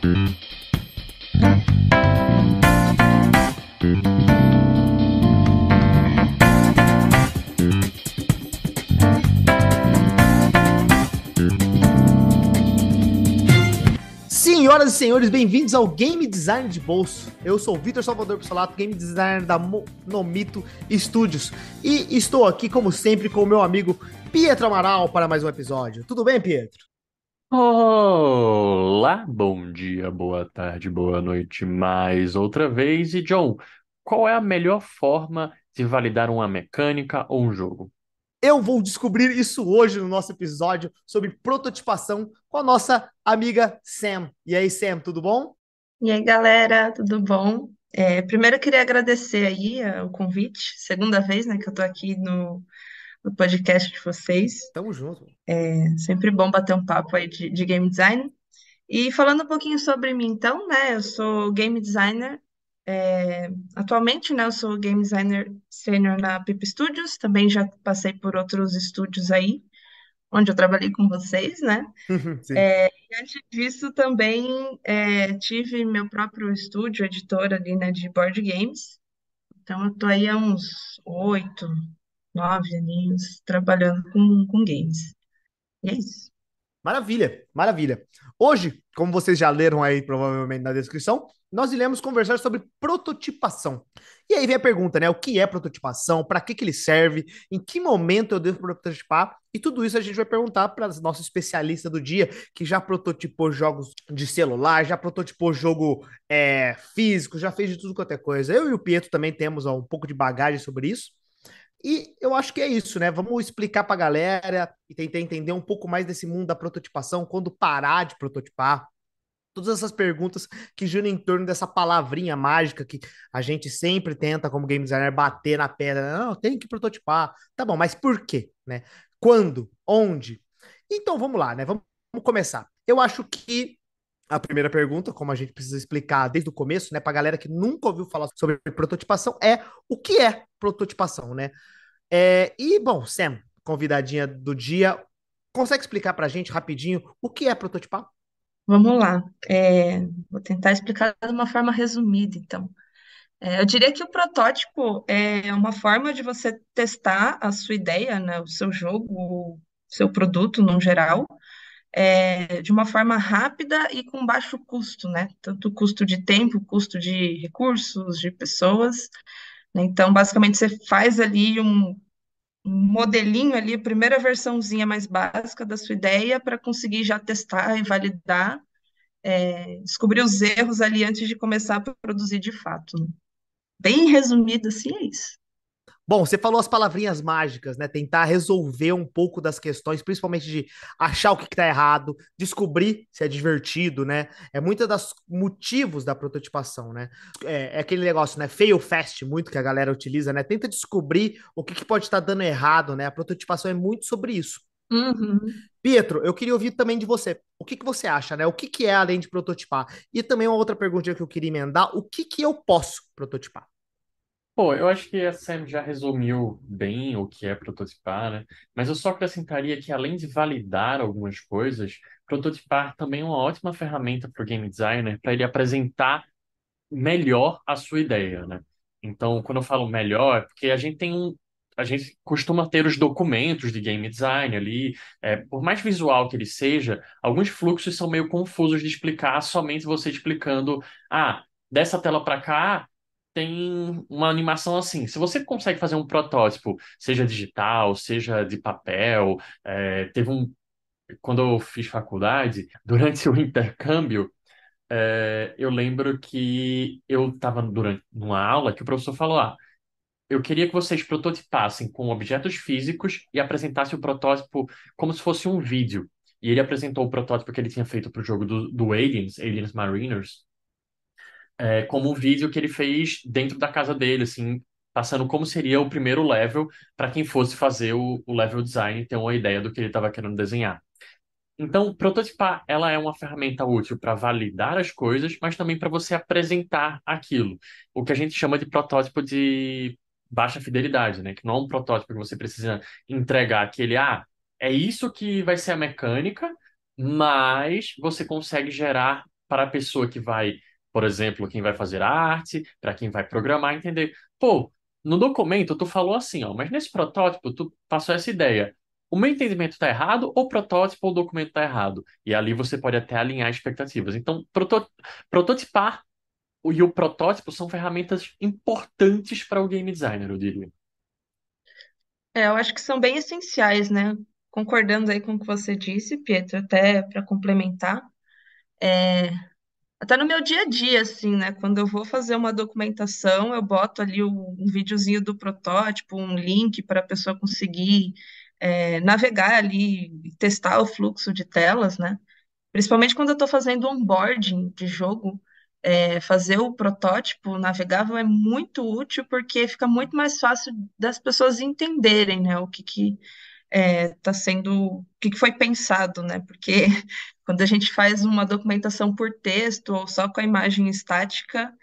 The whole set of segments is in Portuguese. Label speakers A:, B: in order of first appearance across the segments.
A: Senhoras e senhores, bem-vindos ao Game Design de Bolso. Eu sou o Vitor Salvador Pissolato, Game Designer da Nomito Studios. E estou aqui, como sempre, com o meu amigo Pietro Amaral para mais um episódio. Tudo bem, Pietro?
B: Olá, bom dia, boa tarde, boa noite, mais outra vez. E John, qual é a melhor forma de validar uma mecânica ou um jogo?
A: Eu vou descobrir isso hoje no nosso episódio sobre prototipação com a nossa amiga Sam. E aí, Sam, tudo bom?
C: E aí, galera, tudo bom? Primeiro eu queria agradecer aí o convite, segunda vez, né, que eu tô aqui no podcast de vocês.
A: Tamo junto.
C: É sempre bom bater um papo aí de game design. E falando um pouquinho sobre mim, então, né, eu sou game designer. Atualmente, né, eu sou game designer sênior na Pip Studios, também já passei por outros estúdios aí, onde eu trabalhei com vocês, né?
A: Sim.
C: E antes disso, também tive meu próprio estúdio, editora ali, né, de board games. Então, eu tô aí há uns 8, 9 aninhos trabalhando com games. E é isso.
A: Maravilha, maravilha. Hoje, como vocês já leram aí provavelmente na descrição, nós iremos conversar sobre prototipação. E aí vem a pergunta, né? O que é prototipação? Para que ele serve? Em que momento eu devo prototipar? E tudo isso a gente vai perguntar para a nossa especialista do dia, que já prototipou jogos de celular, já prototipou jogo físico, já fez de tudo quanto é coisa. Eu e o Pietro também temos um pouco de bagagem sobre isso. E eu acho que é isso, né? Vamos explicar para a galera e tentar entender um pouco mais desse mundo da prototipação, quando parar de prototipar. Todas essas perguntas que giram em torno dessa palavrinha mágica que a gente sempre tenta, como game designer, bater na pedra. Não, tem que prototipar. Tá bom, mas por quê, né? Quando? Onde? Então vamos lá, né? Vamos começar. Eu acho que a primeira pergunta, como a gente precisa explicar desde o começo, né, para galera que nunca ouviu falar sobre prototipação, é o que é prototipação, né? Bom, Sam, convidadinha do dia, consegue explicar pra gente rapidinho o que é prototipar?
C: Vamos lá. Vou tentar explicar de uma forma resumida, então. Eu diria que o protótipo é uma forma de você testar a sua ideia, né, o seu jogo, o seu produto no geral, de uma forma rápida e com baixo custo, né? Tanto custo de tempo, custo de recursos, de pessoas, né? Então, basicamente, você faz ali um modelinho ali, a primeira versãozinha mais básica da sua ideia para conseguir já testar e validar, descobrir os erros ali antes de começar a produzir de fato, né? Bem resumido assim, é isso.
A: Bom, você falou as palavrinhas mágicas, né? Tentar resolver um pouco das questões, principalmente de achar o que está errado, descobrir se é divertido, né? É muitos dos motivos da prototipação, né? É aquele negócio, né? Fail fast, muito que a galera utiliza, né? Tenta descobrir o que pode estar dando errado, né? A prototipação é muito sobre isso.
C: Uhum.
A: Pietro, eu queria ouvir também de você. O que você acha, né? O que é além de prototipar? E também uma outra pergunta que eu queria emendar: o que eu posso prototipar?
B: Pô, eu acho que a Sam já resumiu bem o que é prototipar, né? Mas eu só acrescentaria que, além de validar algumas coisas, prototipar também é uma ótima ferramenta para o game designer para ele apresentar melhor a sua ideia, né? Então, quando eu falo melhor, é porque a gente costuma ter os documentos de game design ali, por mais visual que ele seja, alguns fluxos são meio confusos de explicar, somente você explicando, dessa tela para cá tem uma animação assim. Se você consegue fazer um protótipo, seja digital, seja de papel, quando eu fiz faculdade, durante o intercâmbio eu lembro que eu estava durante uma aula que o professor falou: eu queria que vocês prototipassem com objetos físicos e apresentassem o protótipo como se fosse um vídeo. E ele apresentou o protótipo que ele tinha feito para o jogo do Aliens, Aliens Mariners, como um vídeo que ele fez dentro da casa dele, assim, passando como seria o primeiro level para quem fosse fazer o level design e ter uma ideia do que ele estava querendo desenhar. Então, prototipar, ela é uma ferramenta útil para validar as coisas, mas também para você apresentar aquilo. O que a gente chama de protótipo de baixa fidelidade, né? Que não é um protótipo que você precisa entregar aquele, é isso que vai ser a mecânica, mas você consegue gerar para a pessoa que vai, por exemplo, quem vai fazer arte, para quem vai programar, entender, pô, no documento tu falou assim, ó, mas nesse protótipo tu passou essa ideia. O meu entendimento está errado, ou o protótipo ou o documento está errado. E ali você pode até alinhar expectativas. Então, prototipar e o protótipo são ferramentas importantes para o game designer, eu diria.
C: Eu acho que são bem essenciais, né? Concordando aí com o que você disse, Pietro, até para complementar. Até no meu dia a dia, assim, né? Quando eu vou fazer uma documentação, eu boto ali um videozinho do protótipo, um link para a pessoa conseguir navegar ali e testar o fluxo de telas, né? Principalmente quando eu estou fazendo onboarding de jogo, fazer o protótipo navegável é muito útil porque fica muito mais fácil das pessoas entenderem, né, o que está sendo, o que foi pensado, né? Porque quando a gente faz uma documentação por texto ou só com a imagem estática,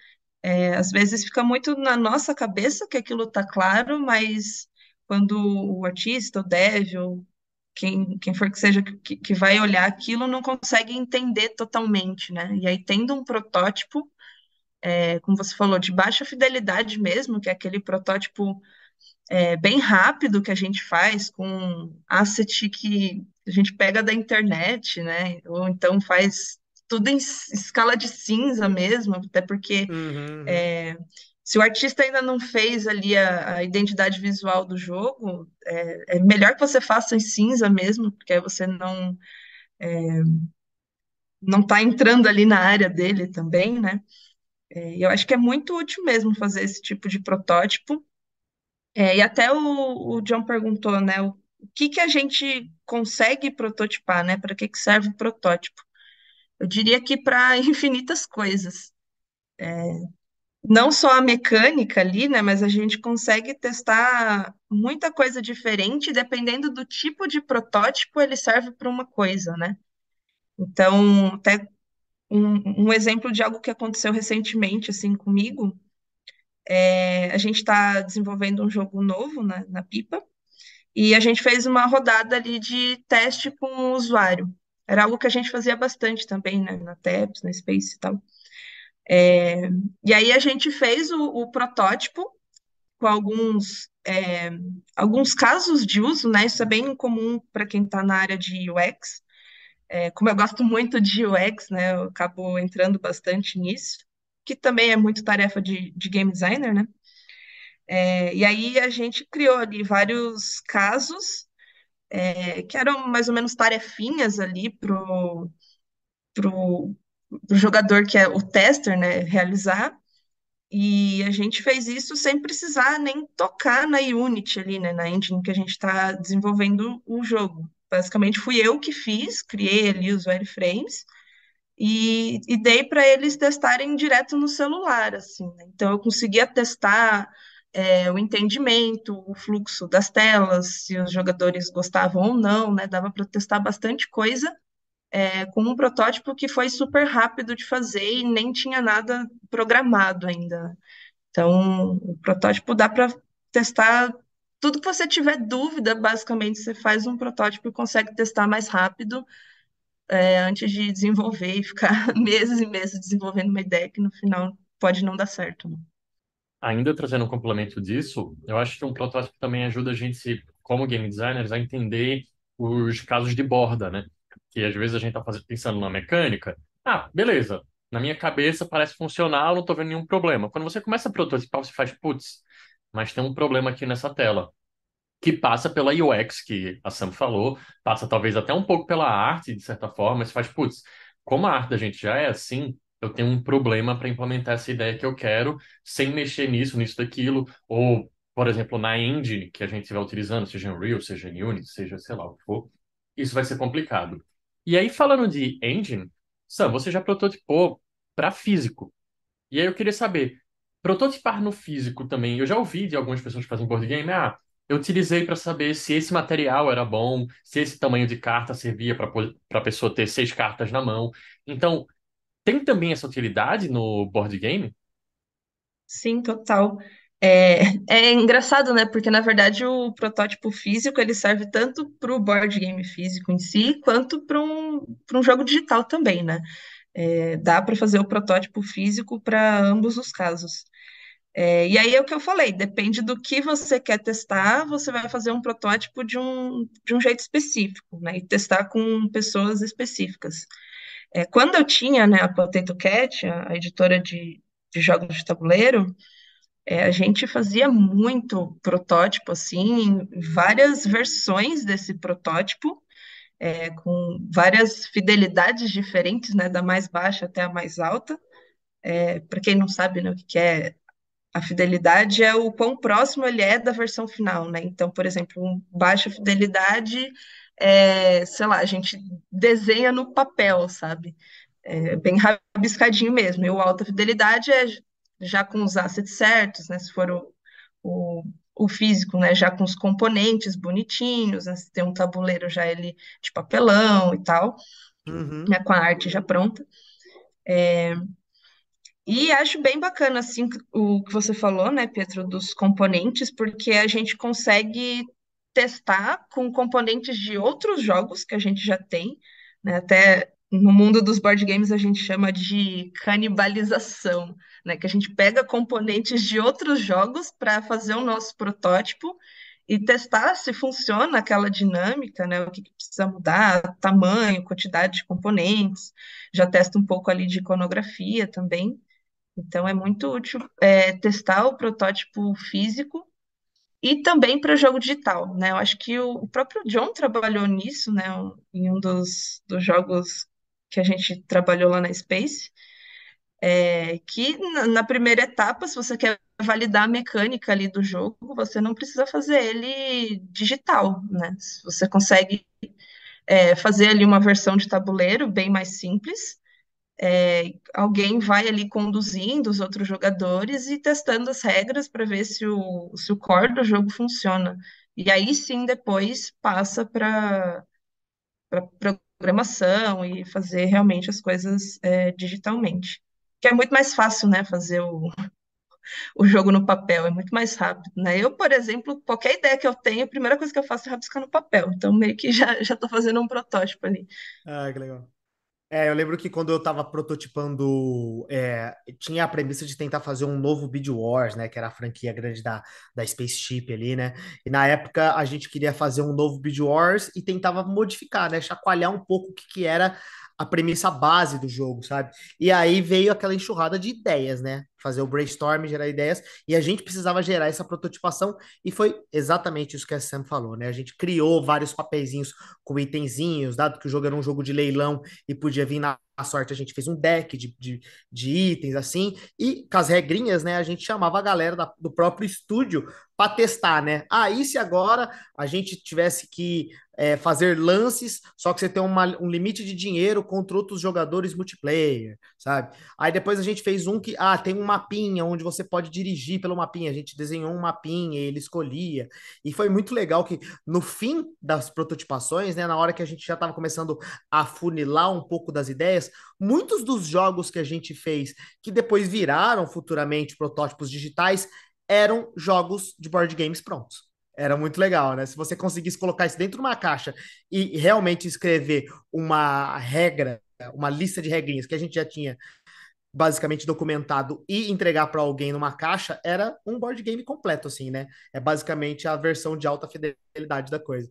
C: às vezes fica muito na nossa cabeça que aquilo está claro, mas quando o artista, o dev, ou quem for que seja que vai olhar aquilo não consegue entender totalmente, né? E aí, tendo um protótipo, como você falou, de baixa fidelidade mesmo, que é aquele protótipo bem rápido que a gente faz com asset que a gente pega da internet, né? Ou então faz tudo em escala de cinza mesmo, até porque
A: Uhum, uhum.
C: é, se o artista ainda não fez ali a identidade visual do jogo, é melhor que você faça em cinza mesmo, porque aí você não está entrando ali na área dele também, né? E eu acho que é muito útil mesmo fazer esse tipo de protótipo. E até o John perguntou, né, o que que a gente consegue prototipar, né? Para que que serve o protótipo? Eu diria que para infinitas coisas. Não só a mecânica ali, né? Mas a gente consegue testar muita coisa diferente, dependendo do tipo de protótipo, ele serve para uma coisa, né? Então, até um exemplo de algo que aconteceu recentemente, assim, comigo, a gente está desenvolvendo um jogo novo na Pipa, e a gente fez uma rodada ali de teste com o usuário. Era algo que a gente fazia bastante também, né, na TEPS, na Space e tal. E aí a gente fez o protótipo com alguns casos de uso, né? Isso é bem comum para quem está na área de UX. Como eu gosto muito de UX, né? Eu acabo entrando bastante nisso, que também é muito tarefa de game designer, né? E aí a gente criou ali vários casos que eram mais ou menos tarefinhas ali pro, pro jogador que é o tester, né, realizar. E a gente fez isso sem precisar nem tocar na Unity ali, né, na engine que a gente está desenvolvendo o jogo. Basicamente fui eu que fiz, criei ali os wireframes e dei para eles testarem direto no celular, assim, né? Então eu conseguia testar o entendimento, o fluxo das telas, se os jogadores gostavam ou não, né? Dava para testar bastante coisa com um protótipo que foi super rápido de fazer e nem tinha nada programado ainda. Então, o protótipo dá para testar tudo que você tiver dúvida, basicamente, você faz um protótipo e consegue testar mais rápido antes de desenvolver e ficar meses e meses desenvolvendo uma ideia que no final pode não dar certo, né?
B: Ainda trazendo um complemento disso, eu acho que um protótipo também ajuda a gente, como game designers, a entender os casos de borda, né? Que às vezes a gente tá pensando na mecânica. Ah, beleza. Na minha cabeça parece funcional, não tô vendo nenhum problema. Quando você começa a prototipar, você faz, putz, mas tem um problema aqui nessa tela. Que passa pela UX, que a Sam falou, passa talvez até um pouco pela arte, de certa forma, mas faz, putz, como a arte da gente já é assim, eu tenho um problema para implementar essa ideia que eu quero, sem mexer nisso, nisso, daquilo, ou, por exemplo, na engine que a gente estiver utilizando, seja em Unreal, seja em Unity, seja, sei lá, o que for, isso vai ser complicado. E aí, falando de engine, Sam, você já prototipou para físico. E aí eu queria saber, prototipar no físico também. Eu já ouvi de algumas pessoas que fazem board game, eu utilizei para saber se esse material era bom, se esse tamanho de carta servia para a pessoa ter 6 cartas na mão. Então, tem também essa utilidade no board game?
C: Sim, total. É engraçado, né? Porque na verdade o protótipo físico ele serve tanto para o board game físico em si, quanto para um jogo digital também, né? Dá para fazer o protótipo físico para ambos os casos. E aí é o que eu falei, depende do que você quer testar, você vai fazer um protótipo de um jeito específico, né? E testar com pessoas específicas. Quando eu tinha, né, a Potato Cat, a editora de jogos de tabuleiro, a gente fazia muito protótipo, assim, várias versões desse protótipo, com várias fidelidades diferentes, né, da mais baixa até a mais alta. Para quem não sabe, né, o que que é a fidelidade é o quão próximo ele é da versão final, né? Então, por exemplo, baixa fidelidade, sei lá, a gente desenha no papel, sabe? Bem rabiscadinho mesmo. E o alta fidelidade é já com os assets certos, né? Se for o, o físico, né? Já com os componentes bonitinhos, né? Se tem um tabuleiro já ele de papelão e tal,
A: Uhum.
C: né? Com a arte já pronta. E acho bem bacana, assim, o que você falou, né, Pietro, dos componentes, porque a gente consegue testar com componentes de outros jogos que a gente já tem, né, até no mundo dos board games a gente chama de canibalização, né, que a gente pega componentes de outros jogos para fazer o nosso protótipo e testar se funciona aquela dinâmica, né, o que que precisa mudar, tamanho, quantidade de componentes, já testa um pouco ali de iconografia também. Então, é muito útil testar o protótipo físico e também para jogo digital, né? Eu acho que o próprio John trabalhou nisso, né? Em um dos jogos que a gente trabalhou lá na Space, que na primeira etapa, se você quer validar a mecânica ali do jogo, você não precisa fazer ele digital, né? Você consegue fazer ali uma versão de tabuleiro bem mais simples, alguém vai ali conduzindo os outros jogadores e testando as regras para ver se o core do jogo funciona. E aí sim, depois passa para programação e fazer realmente as coisas digitalmente. Que é muito mais fácil, né, fazer o jogo no papel, é muito mais rápido, né? Eu, por exemplo, qualquer ideia que eu tenho, a primeira coisa que eu faço é rabiscar no papel. Então, meio que já estou fazendo um protótipo ali.
A: Ah, que legal. Eu lembro que quando eu tava prototipando, tinha a premissa de tentar fazer um novo Bead Wars, né? Que era a franquia grande da Spaceship ali, né? E na época a gente queria fazer um novo Bead Wars e tentava modificar, né? Chacoalhar um pouco o que, que era a premissa base do jogo, sabe? E aí veio aquela enxurrada de ideias, né? Fazer o brainstorm, gerar ideias, e a gente precisava gerar essa prototipação, e foi exatamente isso que a Sam falou, né? A gente criou vários papeizinhos com itenzinhos, dado que o jogo era um jogo de leilão e podia vir na sorte, a gente fez um deck de itens assim, e com as regrinhas, né, a gente chamava a galera do próprio estúdio para testar, né? Aí se agora a gente tivesse que fazer lances, só que você tem um limite de dinheiro contra outros jogadores multiplayer, sabe? Aí depois a gente fez um que, tem um mapinha onde você pode dirigir pelo mapinha, a gente desenhou um mapinha, ele escolhia, e foi muito legal que no fim das prototipações, né, na hora que a gente já estava começando a funilar um pouco das ideias, muitos dos jogos que a gente fez, que depois viraram futuramente protótipos digitais, eram jogos de board games prontos. Era muito legal, né? Se você conseguisse colocar isso dentro de uma caixa e realmente escrever uma regra, uma lista de regrinhas que a gente já tinha basicamente documentado e entregar para alguém numa caixa, era um board game completo, assim, né? É basicamente a versão de alta fidelidade da coisa.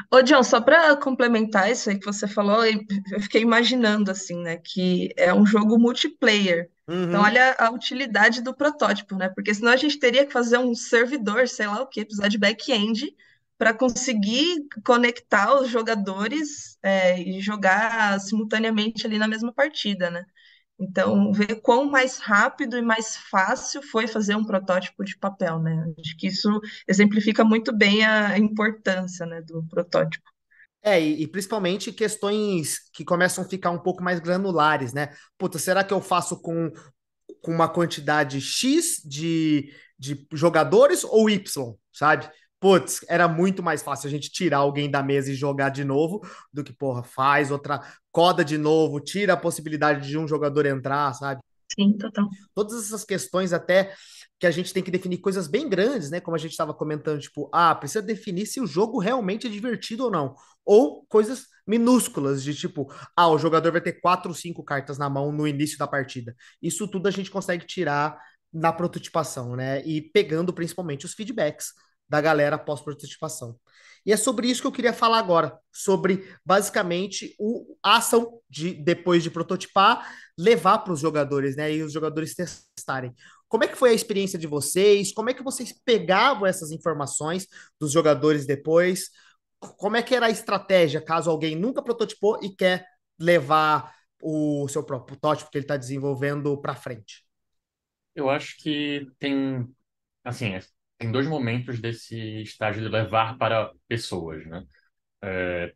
C: Ô, John, só para complementar isso aí que você falou, eu fiquei imaginando assim, né, que é um jogo multiplayer. Então,
A: Uhum.
C: olha a utilidade do protótipo, né? Porque senão a gente teria que fazer um servidor, sei lá o quê, precisar de back-end para conseguir conectar os jogadores, e jogar simultaneamente ali na mesma partida, né? Então, ver quão mais rápido e mais fácil foi fazer um protótipo de papel, né? Acho que isso exemplifica muito bem a importância, né, do protótipo.
A: E principalmente questões que começam a ficar um pouco mais granulares, né? Puta, será que eu faço com uma quantidade X de jogadores ou Y, sabe? Putz, era muito mais fácil a gente tirar alguém da mesa e jogar de novo do que, porra, faz outra, coda de novo, tira a possibilidade de um jogador entrar, sabe?
C: Sim, total.
A: Todas essas questões até que a gente tem que definir coisas bem grandes, né? Como a gente estava comentando, tipo, precisa definir se o jogo realmente é divertido ou não. Ou coisas minúsculas, de tipo, o jogador vai ter 4 ou 5 cartas na mão no início da partida. Isso tudo a gente consegue tirar na prototipação, né? E pegando principalmente os feedbacks da galera pós-prototipação. E é sobre isso que eu queria falar agora, sobre basicamente a ação de depois de prototipar, levar para os jogadores, né? E os jogadores testarem. Como é que foi a experiência de vocês? Como é que vocês pegavam essas informações dos jogadores depois? Como é que era a estratégia, caso alguém nunca prototipou e quer levar o seu próprio protótipo que ele está desenvolvendo para frente?
B: Eu acho que tem, assim, tem dois momentos desse estágio de levar para pessoas, né?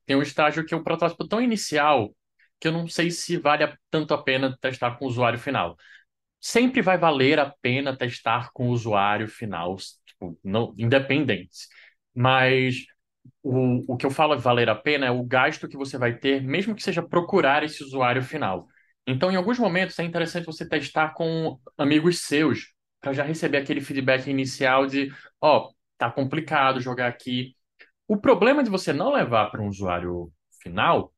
B: Tem um estágio que é um protótipo tão inicial que eu não sei se vale tanto a pena testar com o usuário final. Sempre vai valer a pena testar com o usuário final, tipo, não, independente. Mas o que eu falo de valer a pena é o gasto que você vai ter, mesmo que seja procurar esse usuário final. Então, em alguns momentos, é interessante você testar com amigos seus, para já receber aquele feedback inicial de, tá complicado jogar aqui. O problema de você não levar para um usuário final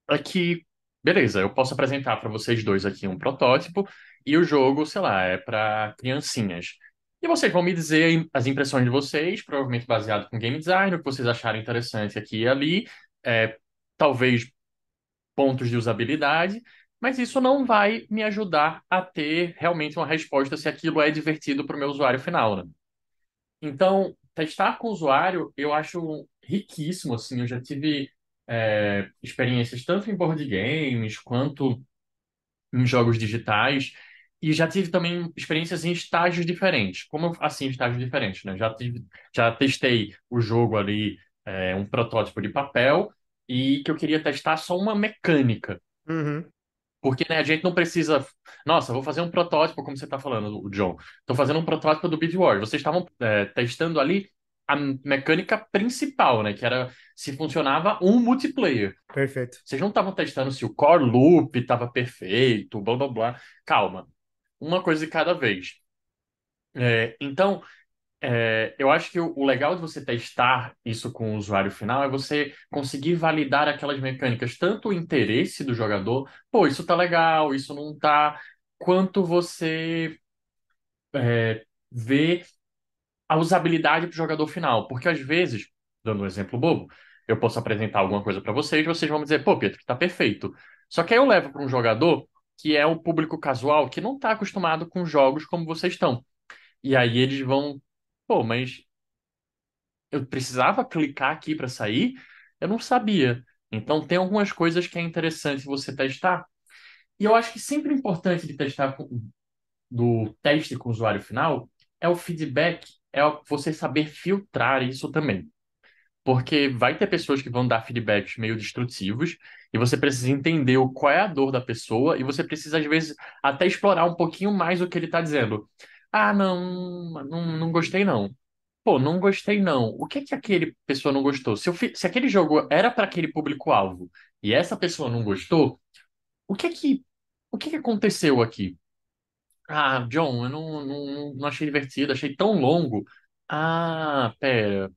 B: é que, beleza, eu posso apresentar para vocês dois aqui um protótipo e o jogo, sei lá, é para criancinhas. E vocês vão me dizer as impressões de vocês, provavelmente baseado com game design, o que vocês acharem interessante aqui e ali, talvez pontos de usabilidade, mas isso não vai me ajudar a ter realmente uma resposta se aquilo é divertido para o meu usuário final, né? Então, testar com o usuário eu acho riquíssimo, assim, eu já tive experiências tanto em board games quanto em jogos digitais e já tive também experiências em estágios diferentes. Como assim, estágios diferentes, né? Já testei o jogo ali, um protótipo de papel e que eu queria testar só uma mecânica.
A: Uhum.
B: Porque, né, a gente não precisa. Nossa, vou fazer um protótipo, como você está falando, o John. Estou fazendo um protótipo do Beat Wars. Vocês estavam testando ali a mecânica principal, né? Que era se funcionava um multiplayer.
A: Perfeito.
B: Vocês não estavam testando se o core loop estava perfeito, blá blá blá. Calma. Uma coisa de cada vez. Então, eu acho que o legal de você testar isso com o usuário final é você conseguir validar aquelas mecânicas, tanto o interesse do jogador, pô, isso tá legal, isso não tá, quanto você vê a usabilidade para o jogador final. Porque às vezes, dando um exemplo bobo, eu posso apresentar alguma coisa para vocês vão me dizer, pô, Pietro, tá perfeito. Só que aí eu levo para um jogador que é o público casual, que não está acostumado com jogos como vocês estão. E aí eles vão, pô, mas eu precisava clicar aqui para sair? Eu não sabia. Então tem algumas coisas que é interessante você testar. E eu acho que sempre importante de testar do teste com o usuário final é o feedback, você saber filtrar isso também. Porque vai ter pessoas que vão dar feedbacks meio destrutivos e você precisa entender qual é a dor da pessoa e você precisa, às vezes, até explorar um pouquinho mais o que ele está dizendo. Ah, não gostei não. Pô, não gostei não. O que que aquele pessoa não gostou? Se aquele jogo era para aquele público-alvo e essa pessoa não gostou, o que que, o que que aconteceu aqui? Ah, John, eu não achei divertido, achei tão longo. Ah, pera.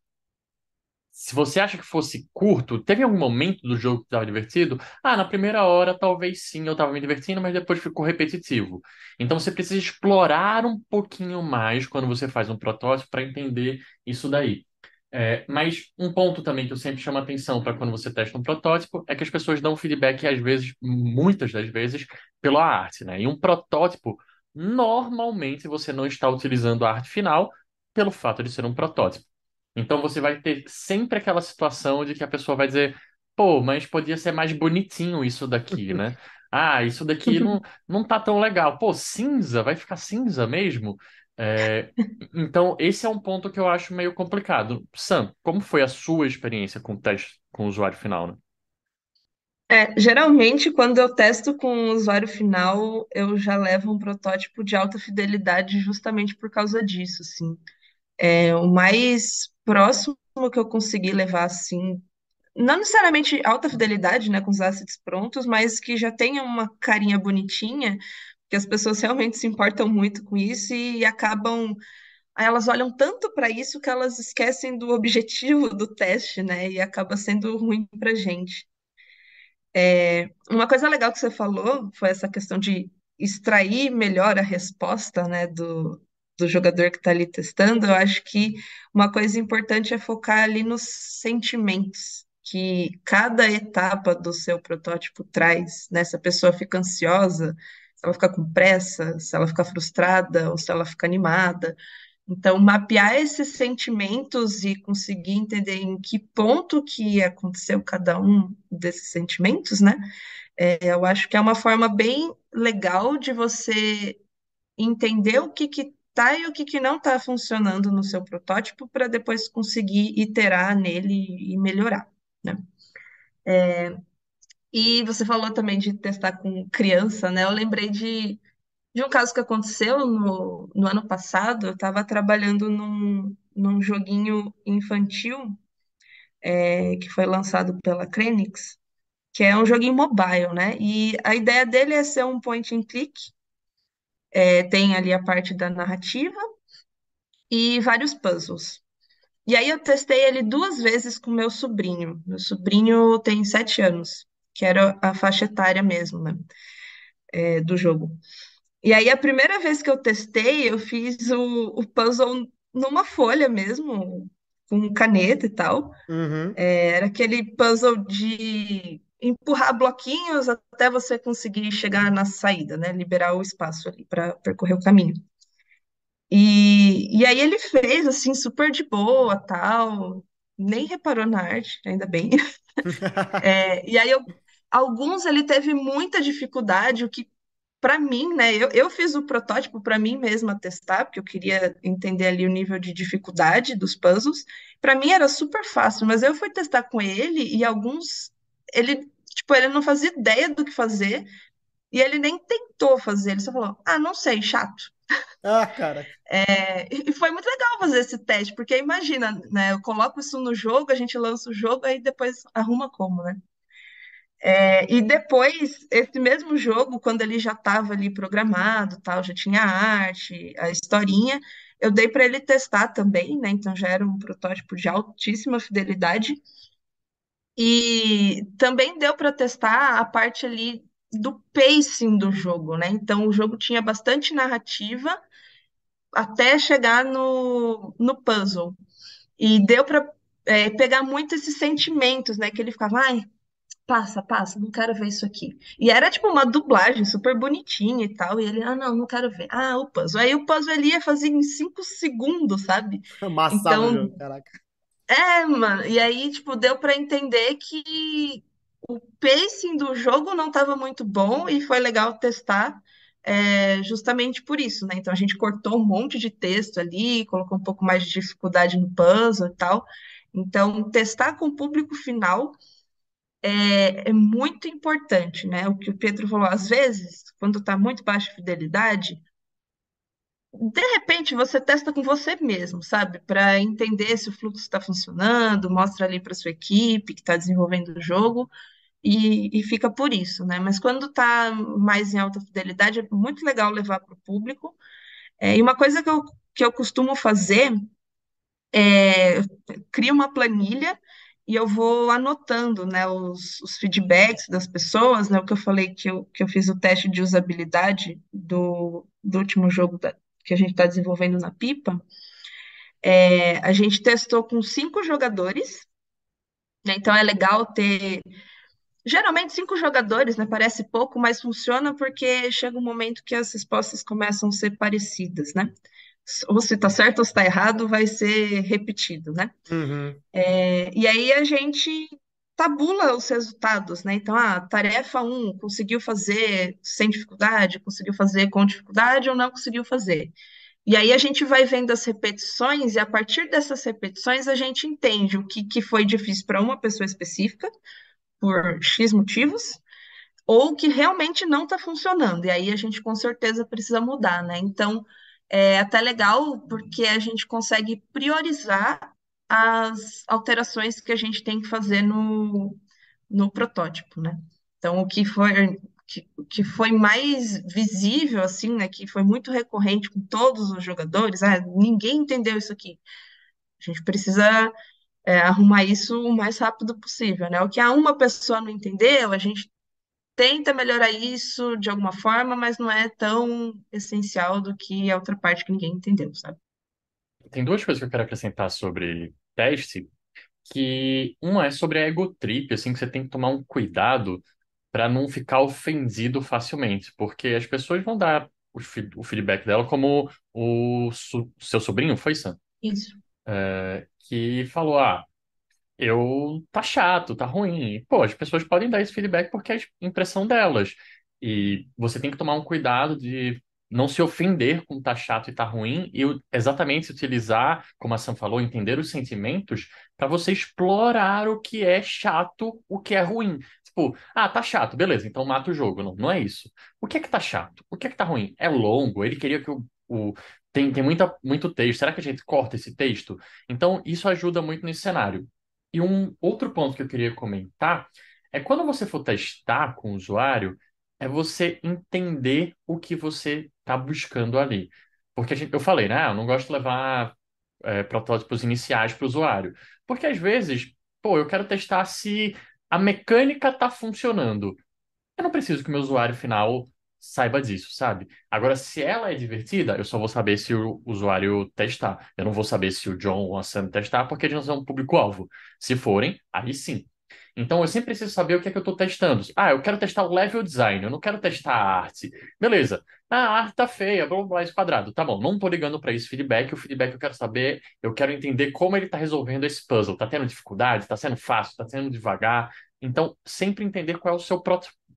B: Se você acha que fosse curto, teve algum momento do jogo que estava divertido? Ah, na primeira hora talvez sim, eu estava me divertindo, mas depois ficou repetitivo. Então você precisa explorar um pouquinho mais quando você faz um protótipo para entender isso daí. Mas um ponto também que eu sempre chamo a atenção para quando você testa um protótipo é que as pessoas dão feedback, às vezes, muitas das vezes, pela arte, né? E um protótipo, normalmente você não está utilizando a arte final pelo fato de ser um protótipo. Então você vai ter sempre aquela situação de que a pessoa vai dizer, pô, mas podia ser mais bonitinho isso daqui, né? Ah, isso daqui não tá tão legal. Pô, cinza, vai ficar cinza mesmo? É, então, esse é um ponto que eu acho meio complicado. Sam, como foi a sua experiência com o teste com o usuário final, né?
C: Geralmente, quando eu testo com o usuário final, eu já levo um protótipo de alta fidelidade justamente por causa disso, assim. O mais próximo que eu consegui levar, assim, não necessariamente alta fidelidade, né, com os assets prontos, mas que já tenha uma carinha bonitinha, que as pessoas realmente se importam muito com isso e acabam. Aí elas olham tanto para isso que elas esquecem do objetivo do teste, né? E acaba sendo ruim para gente. Uma coisa legal que você falou foi essa questão de extrair melhor a resposta, né, do jogador que está ali testando. Eu acho que uma coisa importante é focar ali nos sentimentos que cada etapa do seu protótipo traz, né? Se a pessoa fica ansiosa, se ela fica com pressa, se ela fica frustrada ou se ela fica animada. Então, mapear esses sentimentos e conseguir entender em que ponto que aconteceu cada um desses sentimentos, né? Eu acho que é uma forma bem legal de você entender o que que tá e o que que não está funcionando no seu protótipo para depois conseguir iterar nele e melhorar, né? E você falou também de testar com criança, né? Eu lembrei de um caso que aconteceu no ano passado. Eu estava trabalhando num joguinho infantil que foi lançado pela Crenix, que é um joguinho mobile, né? E a ideia dele é ser um point and click. Tem ali a parte da narrativa e vários puzzles. E aí eu testei ele 2 vezes com meu sobrinho. Meu sobrinho tem 7 anos, que era a faixa etária mesmo, né? Do jogo. E aí a primeira vez que eu testei, eu fiz o puzzle numa folha mesmo, com caneta e tal.
A: Uhum.
C: Era aquele puzzle de empurrar bloquinhos até você conseguir chegar na saída, né? Liberar o espaço ali para percorrer o caminho. E aí ele fez assim super de boa, tal, nem reparou na arte, ainda bem. E aí alguns ele teve muita dificuldade, o que para mim, né? Eu fiz o protótipo para mim mesma testar, porque eu queria entender ali o nível de dificuldade dos puzzles. Para mim era super fácil, mas eu fui testar com ele e alguns ele, tipo, ele não fazia ideia do que fazer e ele nem tentou fazer. Ele só falou: "Ah, não sei, chato".
A: Ah, cara.
C: E foi muito legal fazer esse teste, porque imagina, né? Eu coloco isso no jogo, a gente lança o jogo, aí depois arruma como, né? E depois, esse mesmo jogo, quando ele já estava ali programado, tal, já tinha a arte, a historinha, eu dei para ele testar também, né? Então já era um protótipo de altíssima fidelidade. E também deu para testar a parte ali do pacing do jogo, né? Então o jogo tinha bastante narrativa até chegar no puzzle. E deu para pegar muito esses sentimentos, né? Que ele ficava, ai, passa, passa, não quero ver isso aqui. E era tipo uma dublagem super bonitinha e tal. E ele, ah, não, não quero ver. Ah, o puzzle. Aí o puzzle ele ia fazer em 5 segundos, sabe?
A: Amassava o
C: Então,
A: jogo, caraca.
C: mano. E aí, tipo, deu pra entender que o pacing do jogo não tava muito bom e foi legal testar. Justamente por isso, né? Então a gente cortou um monte de texto ali, colocou um pouco mais de dificuldade no puzzle e tal. Então, testar com o público final é muito importante, né? O que o Pedro falou, às vezes, quando está muito baixa fidelidade, de repente você testa com você mesmo, sabe? Para entender se o fluxo está funcionando, mostra ali para sua equipe que está desenvolvendo o jogo e fica por isso, né? Mas quando está mais em alta fidelidade, é muito legal levar para o público. E uma coisa que eu costumo fazer é crio uma planilha e eu vou anotando, né, os feedbacks das pessoas, né, o que eu falei que eu fiz o teste de usabilidade do último jogo que a gente está desenvolvendo na Pipa. A gente testou com 5 jogadores, né, então é legal ter, geralmente 5 jogadores, né, parece pouco, mas funciona porque chega um momento que as respostas começam a ser parecidas, né, ou se está certo ou se está errado, vai ser repetido, né?
A: Uhum.
C: E aí a gente tabula os resultados, né? Então, tarefa um conseguiu fazer sem dificuldade, conseguiu fazer com dificuldade ou não conseguiu fazer. E aí a gente vai vendo as repetições, e a partir dessas repetições a gente entende o que foi difícil para uma pessoa específica, por X motivos, ou que realmente não está funcionando. E aí a gente com certeza precisa mudar, né? Então, é até legal porque a gente consegue priorizar as alterações que a gente tem que fazer no protótipo, né? Então, o que for que foi mais visível, assim, né, que foi muito recorrente com todos os jogadores, ninguém entendeu isso aqui. A gente precisa arrumar isso o mais rápido possível, né? O que a uma pessoa não entendeu, a gente tenta melhorar isso de alguma forma, mas não é tão essencial do que a outra parte que ninguém entendeu, sabe?
B: Tem duas coisas que eu quero acrescentar sobre teste, que uma é sobre a ego trip, assim, que você tem que tomar um cuidado para não ficar ofendido facilmente, porque as pessoas vão dar o feedback dela, como seu sobrinho, foi, Sam?
C: Isso.
B: Que falou, eu tá chato, tá ruim. E, pô, as pessoas podem dar esse feedback porque é a impressão delas. E você tem que tomar um cuidado de não se ofender com tá chato e tá ruim e exatamente utilizar, como a Sam falou, entender os sentimentos para você explorar o que é chato, o que é ruim. Tipo, tá chato, beleza, então mata o jogo. Não, não é isso. O que é que tá chato? O que é que tá ruim? É longo? Ele queria que tem muito texto. Será que a gente corta esse texto? Então, isso ajuda muito nesse cenário. E um outro ponto que eu queria comentar é quando você for testar com o usuário, é você entender o que você está buscando ali. Porque eu falei, né? Eu não gosto de levar protótipos iniciais para o usuário. Porque às vezes, pô, eu quero testar se a mecânica está funcionando. Eu não preciso que o meu usuário final saiba disso, sabe? Agora, se ela é divertida, eu só vou saber se o usuário testar. Eu não vou saber se o John ou a Sam testar, porque eles não são um público-alvo. Se forem, aí sim. Então, eu sempre preciso saber o que é que eu estou testando. Eu quero testar o level design, eu não quero testar a arte. Beleza. A arte tá feia, blá, blá, blá, esse quadrado. Tá bom, não estou ligando para esse feedback. O feedback eu quero saber, eu quero entender como ele está resolvendo esse puzzle. Tá tendo dificuldade? Tá sendo fácil? Tá sendo devagar? Então, sempre entender qual é o seu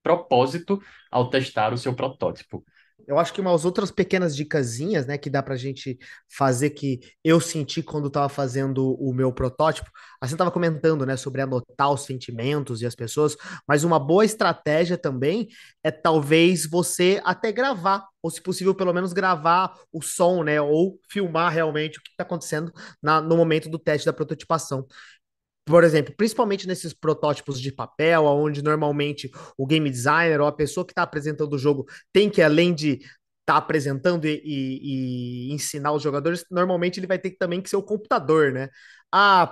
B: propósito ao testar o seu protótipo.
A: Eu acho que umas outras pequenas dicasinhas, né, que dá pra gente fazer que eu senti quando estava fazendo o meu protótipo. Assim, estava comentando, né, sobre anotar os sentimentos e as pessoas, mas uma boa estratégia também é talvez você até gravar, ou se possível, pelo menos gravar o som, né, ou filmar realmente o que está acontecendo no momento do teste da prototipação. Por exemplo, principalmente nesses protótipos de papel, onde normalmente o game designer ou a pessoa que está apresentando o jogo tem que, além de estar apresentando e ensinar os jogadores, normalmente ele vai ter também que ser o computador, né?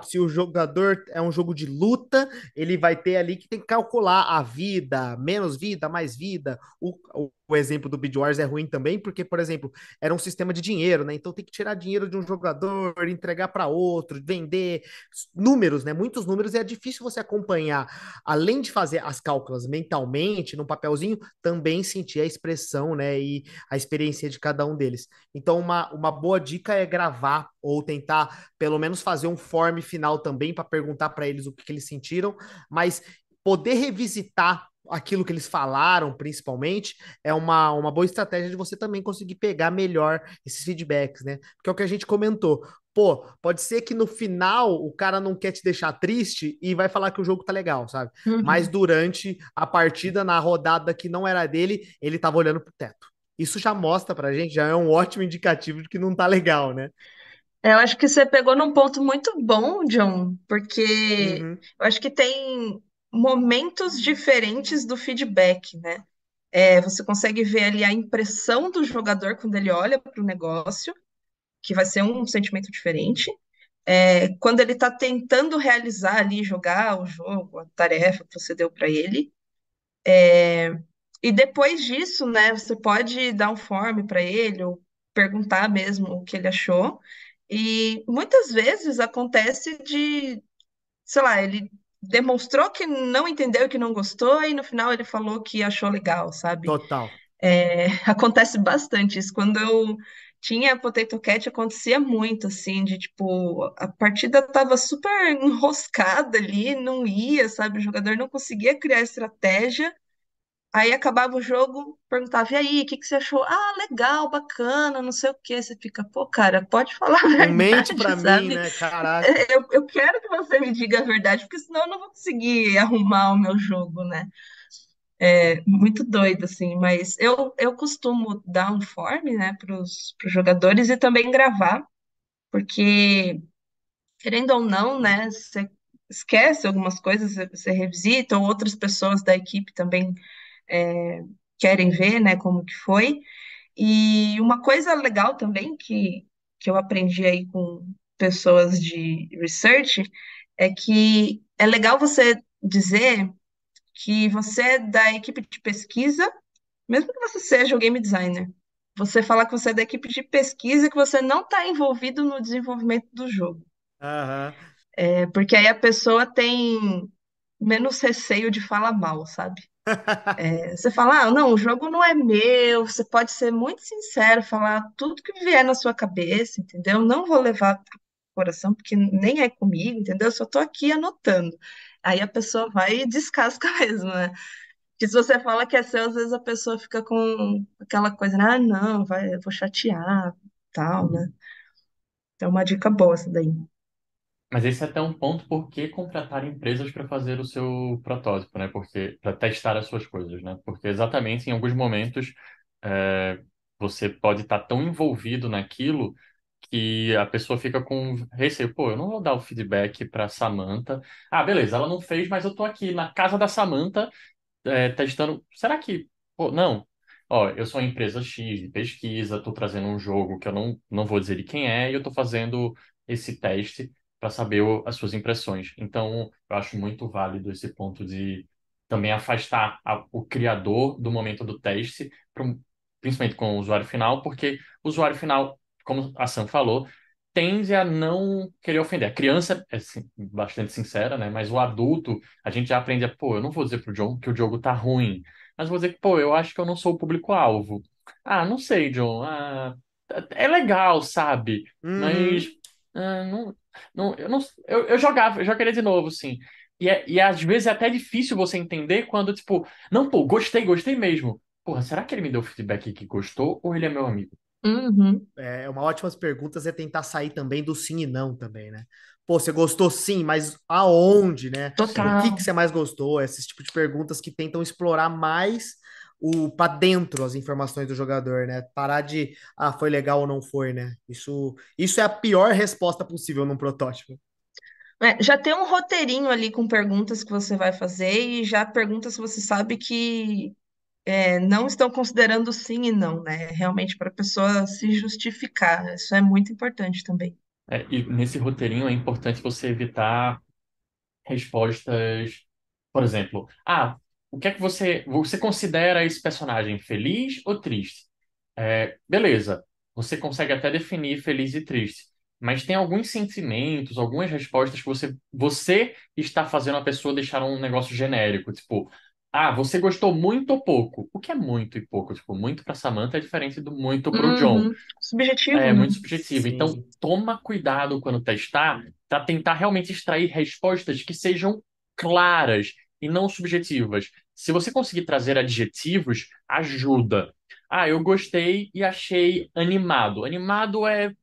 A: Se o jogador é um jogo de luta, ele vai ter ali que tem que calcular a vida, menos vida, mais vida. O exemplo do Beat Wars é ruim também, porque, por exemplo, era um sistema de dinheiro, né? Então tem que tirar dinheiro de um jogador, entregar para outro, vender números, né? Muitos números, e é difícil você acompanhar, além de fazer as cálculos mentalmente, num papelzinho, também sentir a expressão, né? E a experiência de cada um deles. Então, uma boa dica é gravar ou tentar, pelo menos, fazer um form final também para perguntar para eles o que eles sentiram, mas poder revisitar aquilo que eles falaram, principalmente, é uma boa estratégia de você também conseguir pegar melhor esses feedbacks, né? Porque é o que a gente comentou. Pô, pode ser que no final o cara não quer te deixar triste e vai falar que o jogo tá legal, sabe? Mas
C: Uhum.
A: durante a partida, na rodada que não era dele, ele tava olhando pro teto. Isso já mostra pra gente, já é um ótimo indicativo de que não tá legal, né?
C: Eu acho que você pegou num ponto muito bom, John, porque
A: Uhum.
C: eu acho que tem momentos diferentes do feedback, né? Você consegue ver ali a impressão do jogador quando ele olha para o negócio, que vai ser um sentimento diferente. Quando ele está tentando realizar ali, jogar o jogo, a tarefa que você deu para ele. E depois disso, né, você pode dar um form para ele ou perguntar mesmo o que ele achou. E muitas vezes acontece de, sei lá, ele demonstrou que não entendeu, que não gostou, e no final ele falou que achou legal, sabe?
A: Total.
C: Acontece bastante isso. Quando eu tinha Potato Cat, acontecia muito, assim, de tipo, a partida tava super enroscada ali, não ia, sabe? O jogador não conseguia criar estratégia. Aí acabava o jogo, perguntava, e aí, o que que você achou? Ah, legal, bacana, não sei o quê. Você fica, pô, cara, pode falar a
A: Não mente
C: verdade,
A: pra mim,
C: sabe?
A: né? Caraca.
C: Eu quero que você me diga a verdade, porque senão eu não vou conseguir arrumar o meu jogo, né? Muito doido, assim, mas eu costumo dar um form, né, para os jogadores e também gravar, porque, querendo ou não, né, você esquece algumas coisas, você revisita, ou outras pessoas da equipe também querem ver, né, como que foi. E uma coisa legal também que eu aprendi aí com pessoas de research é que é legal você dizer que você é da equipe de pesquisa, mesmo que você seja o game designer. Você falar que você é da equipe de pesquisa e que você não está envolvido no desenvolvimento do jogo.
A: Aham.
C: É porque aí a pessoa tem menos receio de falar mal, sabe? Você fala, ah, não, o jogo não é meu, você pode ser muito sincero, falar tudo que vier na sua cabeça, entendeu? Não vou levar pro coração, porque nem é comigo, entendeu? Eu só tô aqui anotando. Aí a pessoa vai e descasca mesmo, né? Porque se você fala que é seu, às vezes a pessoa fica com aquela coisa, né? Ah, não, vai, eu vou chatear, tal, né? Então, é uma dica boa essa daí.
B: Mas esse é até um ponto por que contratar empresas para fazer o seu protótipo, né? Porque para testar as suas coisas, né? Porque exatamente em alguns momentos é, você pode estar tão envolvido naquilo que a pessoa fica com receio. Pô, eu não vou dar o feedback para Samantha. Ah, beleza, ela não fez, mas eu tô aqui na casa da Samantha testando. Será que. Pô, não. Ó, eu sou uma empresa X de pesquisa, estou trazendo um jogo que eu não vou dizer de quem é, e eu estou fazendo esse teste para saber as suas impressões. Então, eu acho muito válido esse ponto de também afastar o criador do momento do teste, principalmente com o usuário final, porque o usuário final, como a Sam falou, tende a não querer ofender. A criança é bastante sincera, né? Mas o adulto a gente já aprende a, pô, eu não vou dizer pro John que o jogo tá ruim, mas vou dizer que, pô, eu acho que eu não sou o público-alvo. Ah, não sei, John. Ah, é legal, sabe? Mas
A: Uhum.
B: não, eu não, eu jogava, eu jogaria de novo, sim. E às vezes é até difícil você entender quando, tipo, não, pô, gostei mesmo. Porra, será que ele me deu feedback que gostou ou ele é meu amigo?
C: Uhum,
A: Uma ótimas perguntas é tentar sair também do sim e não também, né? Pô, você gostou sim, mas aonde, né? O que que
C: total.
A: você mais gostou? Esse tipo de perguntas que tentam explorar mais o para dentro as informações do jogador, né? Parar de, ah, foi legal ou não foi, né? Isso é a pior resposta possível num protótipo.
C: Já tem um roteirinho ali com perguntas que você vai fazer e já perguntas que você sabe que não estão considerando sim e não, né? Realmente para a pessoa se justificar. Isso é muito importante também.
B: E nesse roteirinho é importante você evitar respostas, por exemplo, ah, o que é que você considera esse personagem feliz ou triste? Beleza, você consegue até definir feliz e triste, mas tem alguns sentimentos, algumas respostas que você está fazendo a pessoa deixar um negócio genérico, tipo, ah, você gostou muito ou pouco? O que é muito e pouco? Tipo, muito para Samantha é diferente do muito para o John.
C: Uhum. Subjetivo,
B: É
C: né?
B: muito subjetivo. Então,
A: Sim.
B: toma cuidado quando testar para tentar realmente extrair respostas que sejam claras e não subjetivas. Se você conseguir trazer adjetivos, ajuda. Ah, eu gostei e achei animado. Animado é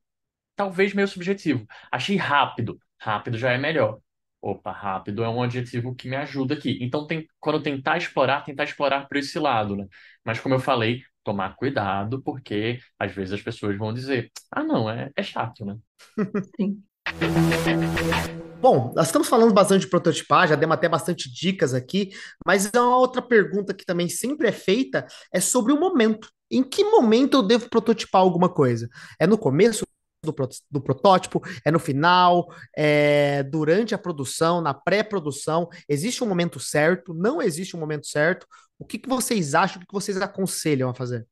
B: talvez meio subjetivo. Achei rápido. Rápido já é melhor. Opa, rápido é um adjetivo que me ajuda aqui. Então, quando tentar explorar por esse lado, né? Mas como eu falei, tomar cuidado, porque às vezes as pessoas vão dizer, ah, não, é chato, né?
C: Sim.
A: Bom, nós estamos falando bastante de prototipar, já demos até bastante dicas aqui, mas é uma outra pergunta que também sempre é feita, é sobre o momento. Em que momento eu devo prototipar alguma coisa? É no começo do protótipo? É no final? É durante a produção? Na pré-produção? Existe um momento certo? Não existe um momento certo? O que que vocês acham? O que que vocês aconselham a fazer?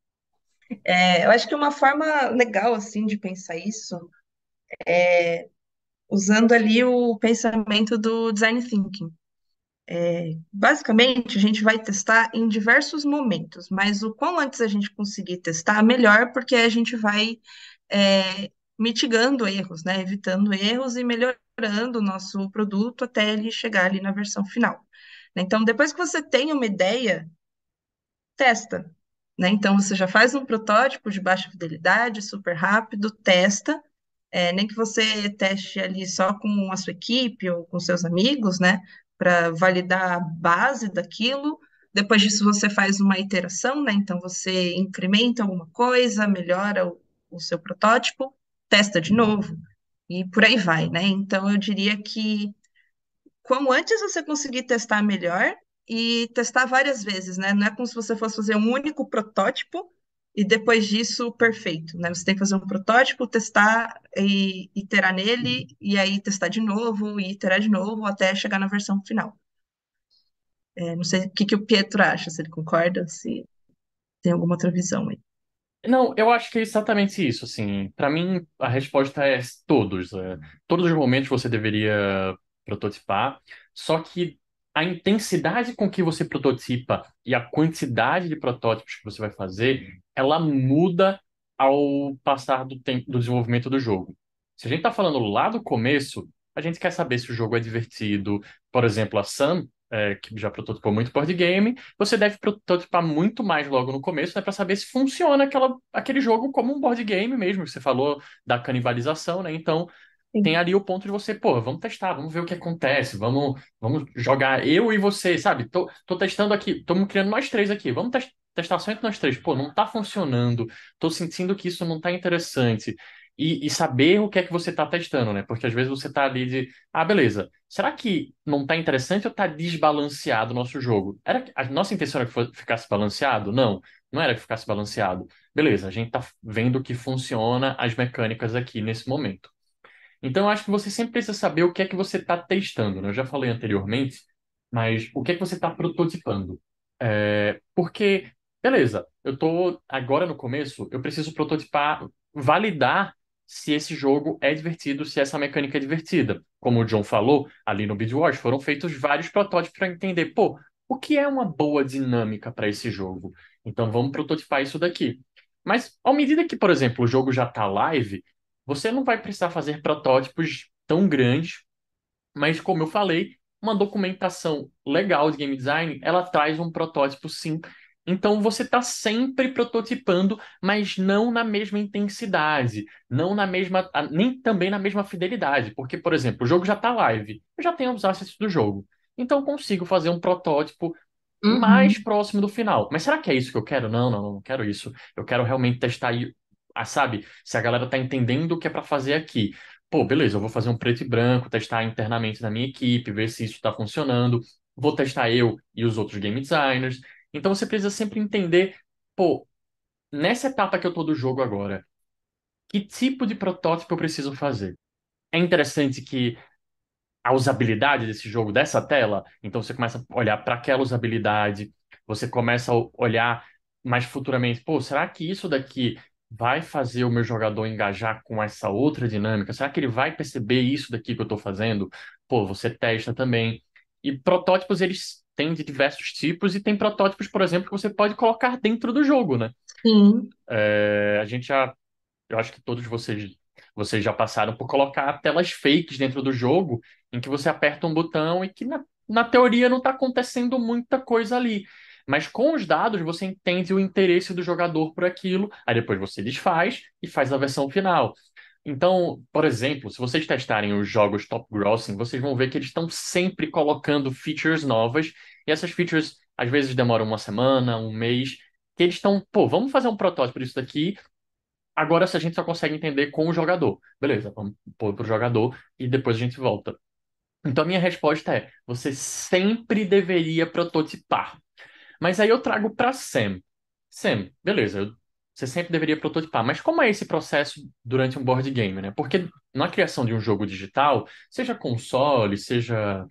C: Eu acho que uma forma legal, assim, de pensar isso, usando ali o pensamento do design thinking. Basicamente, a gente vai testar em diversos momentos, mas o quão antes a gente conseguir testar, melhor, porque a gente vai mitigando erros, né? Evitando erros e melhorando o nosso produto até ele chegar ali na versão final. Então, depois que você tem uma ideia, testa, né? Então, você já faz um protótipo de baixa fidelidade, super rápido, testa, nem que você teste ali só com a sua equipe ou com seus amigos, né, para validar a base daquilo. Depois disso, você faz uma iteração, né? Então, você incrementa alguma coisa, melhora o seu protótipo, testa de novo, e por aí vai, né? Então, eu diria que quanto antes você conseguir testar melhor, e testar várias vezes, né? Não é como se você fosse fazer um único protótipo e depois disso perfeito, né? Você tem que fazer um protótipo, testar e iterar nele, e aí testar de novo e iterar de novo até chegar na versão final. Não sei o que que o Pietro acha, se ele concorda, se tem alguma outra visão aí.
B: Não, eu acho que é exatamente isso, assim. Para mim, a resposta é todos. Todos os momentos você deveria prototipar, só que a intensidade com que você prototipa e a quantidade de protótipos que você vai fazer, ela muda ao passar do tempo do desenvolvimento do jogo. Se a gente está falando lá do começo, a gente quer saber se o jogo é divertido. Por exemplo, a Sam, que já prototipou muito board game, você deve prototipar muito mais logo no começo, né, para saber se funciona aquele jogo como um board game mesmo, que você falou da canibalização, né? Então, tem
C: Sim.
B: ali o ponto de você, pô, vamos testar, vamos ver o que acontece, vamos jogar eu e você, sabe? Tô testando aqui, estamos criando nós três aqui, vamos testar só entre nós três. Pô, não tá funcionando, tô sentindo que isso não tá interessante. E saber o que é que você tá testando, né? Porque às vezes você tá ali de, beleza, será que não tá interessante ou tá desbalanceado o nosso jogo? A nossa intenção era que ficasse balanceado? Não, não era que ficasse balanceado. Beleza, a gente tá vendo que funciona as mecânicas aqui nesse momento. Então, eu acho que você sempre precisa saber o que é que você está testando, né? Eu já falei anteriormente, mas o que é que você está prototipando? Porque, beleza, eu estou agora no começo, eu preciso prototipar, validar se esse jogo é divertido, se essa mecânica é divertida. Como o John falou, ali no Beadwars foram feitos vários protótipos para entender, pô, o que é uma boa dinâmica para esse jogo? Então, vamos prototipar isso daqui. Mas, à medida que, por exemplo, o jogo já está live, você não vai precisar fazer protótipos tão grandes, mas como eu falei, uma documentação legal de game design, ela traz um protótipo sim. Então você está sempre prototipando, mas não na mesma intensidade, não na mesma, nem também na mesma fidelidade, porque, por exemplo, o jogo já está live, eu já tenho os assets do jogo, então eu consigo fazer um protótipo mais
C: Uhum.
B: próximo do final. Mas será que é isso que eu quero? Não, não, não quero isso. Eu quero realmente testar aí, sabe? Se a galera tá entendendo o que é para fazer aqui. Pô, beleza, eu vou fazer um preto e branco, testar internamente na minha equipe, ver se isso está funcionando. Vou testar eu e os outros game designers. Então você precisa sempre entender, pô, nessa etapa que eu tô do jogo agora, que tipo de protótipo eu preciso fazer? É interessante que a usabilidade desse jogo, dessa tela, então você começa a olhar para aquela usabilidade, você começa a olhar mais futuramente, pô, será que isso daqui vai fazer o meu jogador engajar com essa outra dinâmica? Será que ele vai perceber isso daqui que eu estou fazendo? Pô, você testa também. E protótipos, eles têm de diversos tipos, e tem protótipos, por exemplo, que você pode colocar dentro do jogo, né?
C: Sim.
B: A gente já eu acho que todos vocês já passaram por colocar telas fakes dentro do jogo, em que você aperta um botão e que na teoria não está acontecendo muita coisa ali. Mas com os dados você entende o interesse do jogador por aquilo, aí depois você desfaz e faz a versão final. Então, por exemplo, se vocês testarem os jogos Top Grossing, vocês vão ver que eles estão sempre colocando features novas, e essas features às vezes demoram uma semana, um mês, que eles estão, pô, vamos fazer um protótipo disso daqui. Agora, se a gente só consegue entender com o jogador. Beleza, vamos pôr para o jogador e depois a gente volta. Então, a minha resposta é: você sempre deveria prototipar. Mas aí eu trago para Sam. Sam, beleza, você sempre deveria prototipar. Mas como é esse processo durante um board game, né? Porque na criação de um jogo digital, seja console, seja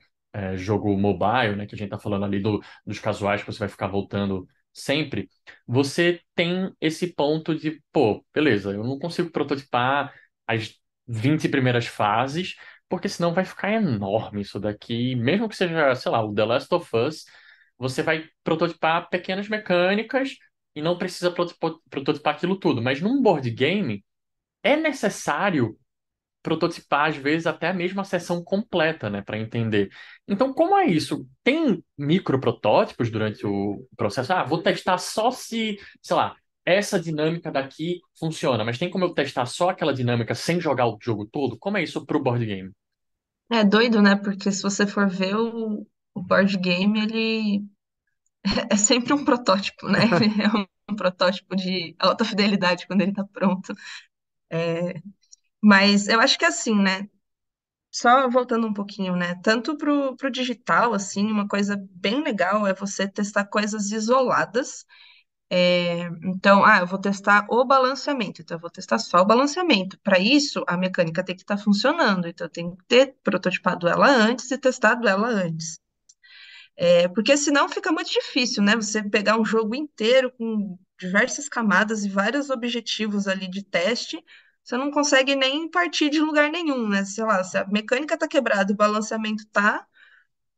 B: jogo mobile, né? Que a gente tá falando ali dos casuais que você vai ficar voltando sempre, você tem esse ponto de, pô, beleza, eu não consigo prototipar as 20 primeiras fases, porque senão vai ficar enorme isso daqui. Mesmo que seja, sei lá, o The Last of Us, você vai prototipar pequenas mecânicas e não precisa prototipar aquilo tudo. Mas num board game, é necessário prototipar, às vezes, até mesmo a sessão completa, né, para entender. Então, como é isso? Tem microprotótipos durante o processo? Vou testar só se, sei lá, essa dinâmica daqui funciona, mas tem como eu testar só aquela dinâmica sem jogar o jogo todo? Como é isso pro board game?
C: É doido, né? Porque se você for ver o board game, ele é sempre um protótipo, né? É um protótipo de alta fidelidade quando ele tá pronto. Mas eu acho que assim, né? só voltando um pouquinho, né? Tanto pro digital, assim, uma coisa bem legal é você testar coisas isoladas. Então, eu vou testar o balanceamento, então eu vou testar só o balanceamento. Para isso, a mecânica tem que estar funcionando, então eu tenho que ter prototipado ela antes e testado ela antes. Porque senão fica muito difícil, né? Você pegar um jogo inteiro com diversas camadas e vários objetivos ali de teste, você não consegue nem partir de lugar nenhum, né? Sei lá, se a mecânica tá quebrada e o balanceamento tá,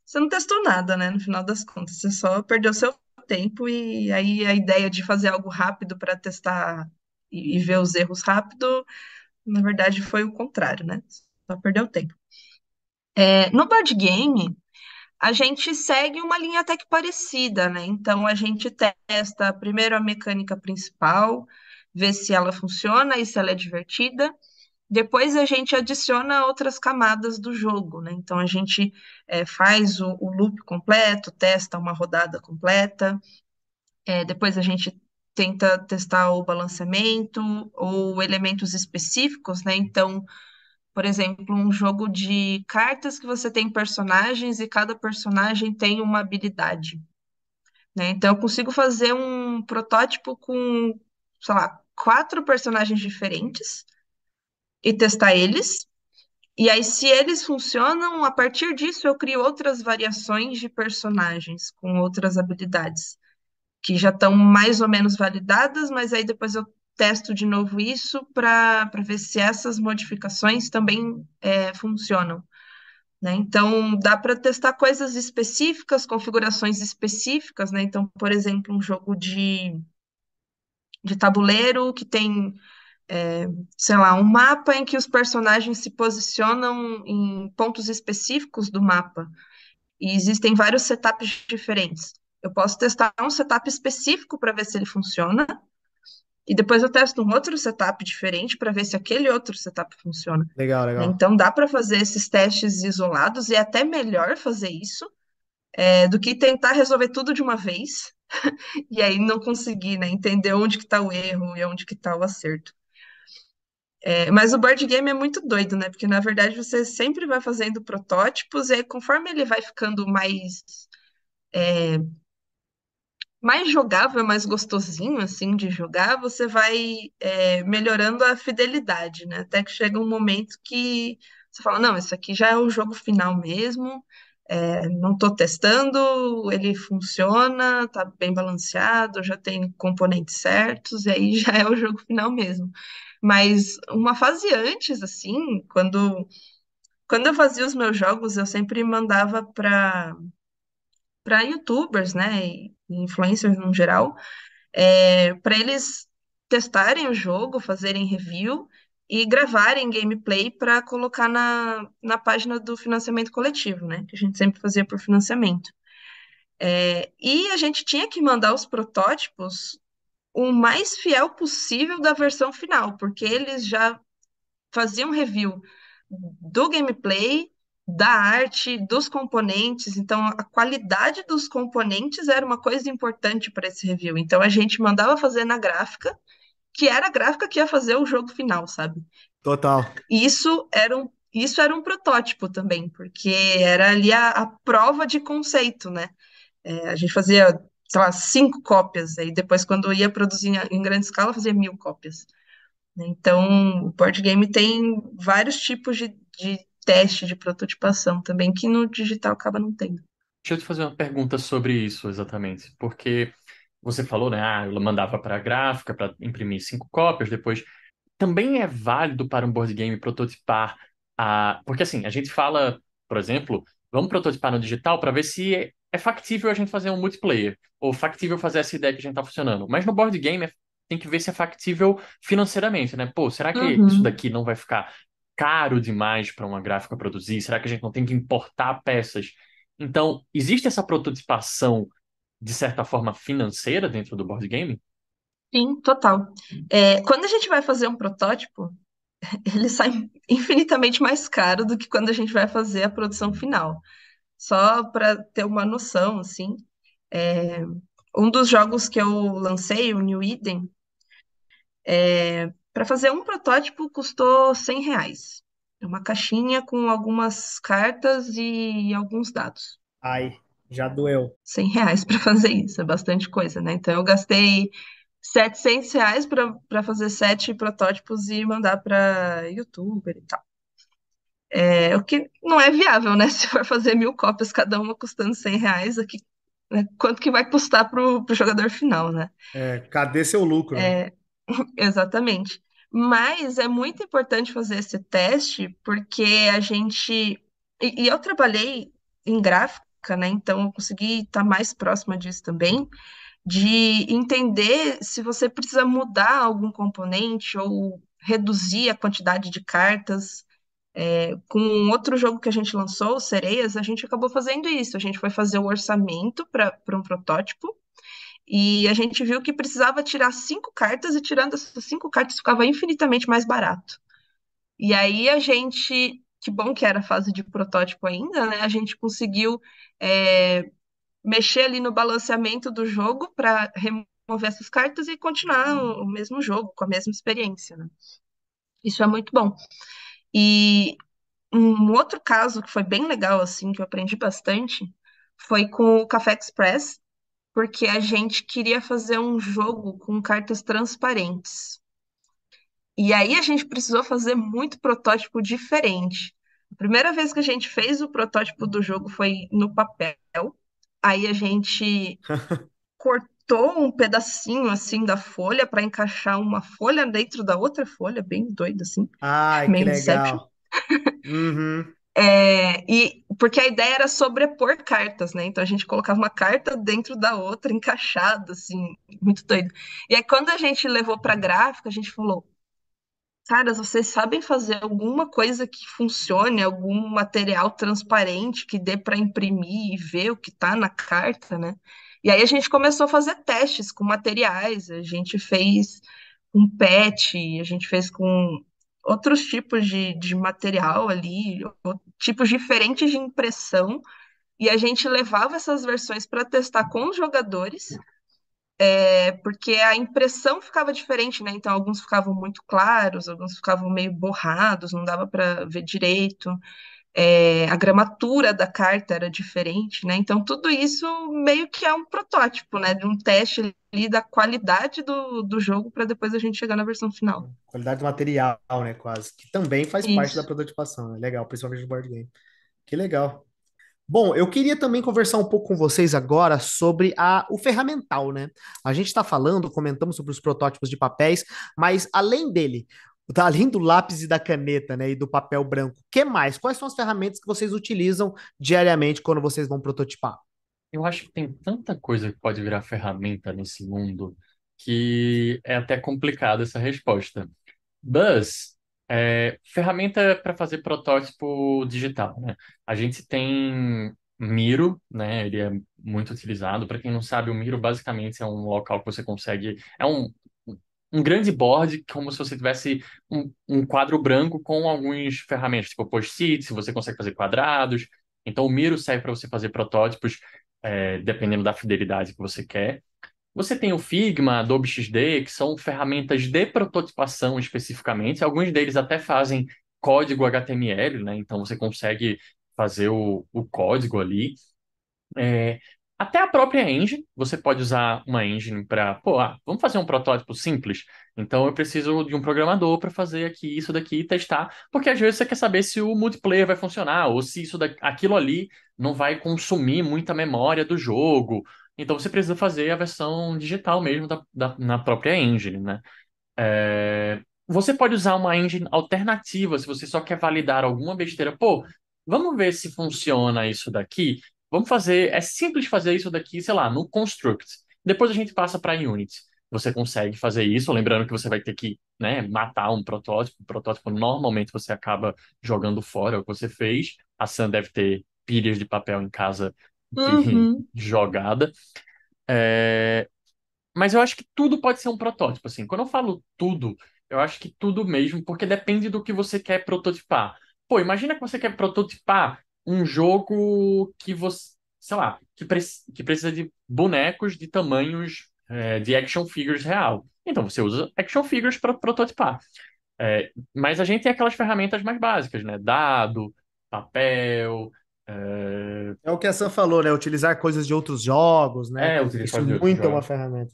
C: você não testou nada, né? No final das contas, você só perdeu seu tempo e aí a ideia de fazer algo rápido para testar e ver os erros rápido, na verdade, foi o contrário, né? Só perdeu tempo. No board game, a gente segue uma linha até que parecida, né? Então a gente testa primeiro a mecânica principal, vê se ela funciona e se ela é divertida. Depois a gente adiciona outras camadas do jogo, né? Então a gente faz o loop completo, testa uma rodada completa. Depois a gente tenta testar o balanceamento ou elementos específicos, né? Então, por exemplo, um jogo de cartas que você tem personagens e cada personagem tem uma habilidade, né? Então, eu consigo fazer um protótipo com, sei lá, 4 personagens diferentes e testar eles. E aí, se eles funcionam, a partir disso eu crio outras variações de personagens com outras habilidades, que já estão mais ou menos validadas, mas aí depois eu testo de novo isso para ver se essas modificações também funcionam, né? Então, dá para testar coisas específicas, configurações específicas, né? Então, por exemplo, um jogo de tabuleiro que tem, sei lá, um mapa em que os personagens se posicionam em pontos específicos do mapa. E existem vários setups diferentes. Eu posso testar um setup específico para ver se ele funciona, e depois eu testo um outro setup diferente para ver se aquele outro setup funciona,
A: Legal,
C: né?
A: legal.
C: Então dá para fazer esses testes isolados e é até melhor fazer isso do que tentar resolver tudo de uma vez e aí não conseguir, né, entender onde que está o erro e onde que está o acerto. Mas o board game é muito doido, né? Porque na verdade você sempre vai fazendo protótipos e aí, conforme ele vai ficando mais jogável, mais gostosinho, assim, de jogar, você vai melhorando a fidelidade, né? Até que chega um momento que você fala, não, isso aqui já é o jogo final mesmo, não estou testando, ele funciona, tá bem balanceado, já tem componentes certos, e aí já é o jogo final mesmo. Mas uma fase antes, assim, quando eu fazia os meus jogos, eu sempre mandava para YouTubers, né, e influencers no geral, para eles testarem o jogo, fazerem review e gravarem gameplay para colocar na página do financiamento coletivo, né? Que a gente sempre fazia por financiamento. E a gente tinha que mandar os protótipos o mais fiel possível da versão final, porque eles já faziam review do gameplay, da arte, dos componentes. Então, a qualidade dos componentes era uma coisa importante para esse review. Então, a gente mandava fazer na gráfica, que era a gráfica que ia fazer o jogo final, sabe?
A: Total.
C: E isso era um protótipo também, porque era ali a prova de conceito, né? A gente fazia, sei lá, 5 cópias, aí depois, quando ia produzir em grande escala, fazia 1.000 cópias, né? Então, o board game tem vários tipos de teste de prototipação também, que no digital acaba não tendo.
B: Deixa eu te fazer uma pergunta sobre isso exatamente, porque você falou, né? Ah, eu mandava para a gráfica para imprimir 5 cópias, depois também é válido para um board game prototipar a. Porque assim, a gente fala, por exemplo, vamos prototipar no digital para ver se é factível a gente fazer um multiplayer, ou factível fazer essa ideia que a gente está funcionando. Mas no board game tem que ver se é factível financeiramente, né? Pô, será que isso
C: Uhum.
B: daqui não vai ficar caro demais para uma gráfica produzir? Será que a gente não tem que importar peças? Então, existe essa prototipação, de certa forma, financeira dentro do board game?
C: Sim, total. Quando a gente vai fazer um protótipo, ele sai infinitamente mais caro do que quando a gente vai fazer a produção final. Só para ter uma noção, assim, um dos jogos que eu lancei, o New Eden, para fazer um protótipo custou R$ 100. É uma caixinha com algumas cartas e alguns dados.
A: Ai, já doeu.
C: R$ 100 para fazer isso, é bastante coisa, né? Então eu gastei R$ 700 para fazer 7 protótipos e mandar para YouTuber e tal. O que não é viável, né? Se for fazer 1.000 cópias, cada uma custando R$ 100, aqui, né? Quanto que vai custar pro jogador final, né?
A: É, cadê seu lucro, né?
C: Exatamente. Mas é muito importante fazer esse teste porque a gente. E eu trabalhei em gráfica, né? Então eu consegui estar mais próxima disso também, de entender se você precisa mudar algum componente ou reduzir a quantidade de cartas. Com outro jogo que a gente lançou, o Sereias, a gente acabou fazendo isso. A gente foi fazer o orçamento para um protótipo. E a gente viu que precisava tirar 5 cartas, e tirando essas 5 cartas ficava infinitamente mais barato. E aí a gente, que bom que era a fase de protótipo ainda, né? A gente conseguiu mexer ali no balanceamento do jogo para remover essas cartas e continuar o mesmo jogo, com a mesma experiência, né? Isso é muito bom. E um outro caso que foi bem legal, assim, que eu aprendi bastante, foi com o Café Express, porque a gente queria fazer um jogo com cartas transparentes. E aí a gente precisou fazer muito protótipo diferente. A primeira vez que a gente fez o protótipo do jogo foi no papel. Aí a gente cortou um pedacinho assim da folha para encaixar uma folha dentro da outra folha, bem doido assim,
A: Ai, que
C: meio Inception.
A: legal. Uhum.
C: E porque a ideia era sobrepor cartas, né? Então a gente colocava uma carta dentro da outra, encaixada, assim, muito doido. E aí, quando a gente levou para gráfica, a gente falou: caras, vocês sabem fazer alguma coisa que funcione, algum material transparente que dê para imprimir e ver o que tá na carta, né? E aí a gente começou a fazer testes com materiais, a gente fez com PET, a gente fez com outros tipos de material ali, tipos diferentes de impressão, e a gente levava essas versões para testar com os jogadores, porque a impressão ficava diferente, né? Então, alguns ficavam muito claros, alguns ficavam meio borrados, não dava para ver direito. A gramatura da carta era diferente, né? Então, tudo isso meio que é um protótipo, né? De um teste ali da qualidade do jogo para depois a gente chegar na versão final.
A: Qualidade do material, né, quase. Que também faz parte da
C: Isso.
A: prototipação. É legal, principalmente de board game. Que legal. Bom, eu queria também conversar um pouco com vocês agora sobre o ferramental, né? A gente está falando, comentamos sobre os protótipos de papéis, mas além dele, além do lápis e da caneta, né, e do papel branco, o que mais? Quais são as ferramentas que vocês utilizam diariamente quando vocês vão prototipar?
B: Eu acho que tem tanta coisa que pode virar ferramenta nesse mundo que é até complicada essa resposta. Buzz ferramenta para fazer protótipo digital, né? A gente tem Miro, né? Ele é muito utilizado. Para quem não sabe, o Miro basicamente é um local que você consegue. É um grande board, como se você tivesse um quadro branco com algumas ferramentas, tipo post-its, você consegue fazer quadrados. Então, o Miro serve para você fazer protótipos, dependendo da fidelidade que você quer. Você tem o Figma, Adobe XD, que são ferramentas de prototipação especificamente. Alguns deles até fazem código HTML, né? Então você consegue fazer o código ali. É, até a própria engine, você pode usar uma engine para, vamos fazer um protótipo simples. Então eu preciso de um programador para fazer aqui isso daqui e testar, porque às vezes você quer saber se o multiplayer vai funcionar ou se aquilo ali não vai consumir muita memória do jogo. Então você precisa fazer a versão digital mesmo na própria engine, né? Você pode usar uma engine alternativa se você só quer validar alguma besteira. Pô, vamos ver se funciona isso daqui. Vamos fazer. É simples fazer isso daqui, sei lá, no Construct. Depois a gente passa para Unity. Você consegue fazer isso, lembrando que você vai ter que, né, matar um protótipo. O protótipo normalmente você acaba jogando fora o que você fez. A Sam deve ter pilhas de papel em casa que
C: Uhum.
B: jogada. É, mas eu acho que tudo pode ser um protótipo, assim. Quando eu falo tudo, eu acho que tudo mesmo, porque depende do que você quer prototipar. Pô, imagina que você quer prototipar um jogo que você, sei lá, que precisa de bonecos de tamanhos de action figures real. Então você usa action figures para prototipar. Mas a gente tem aquelas ferramentas mais básicas, né? Dado, papel, é,
A: É o que a Sam falou, né? Utilizar coisas de outros jogos, né? Isso
B: utilização de outros
A: muito é uma
B: jogos.
A: ferramenta.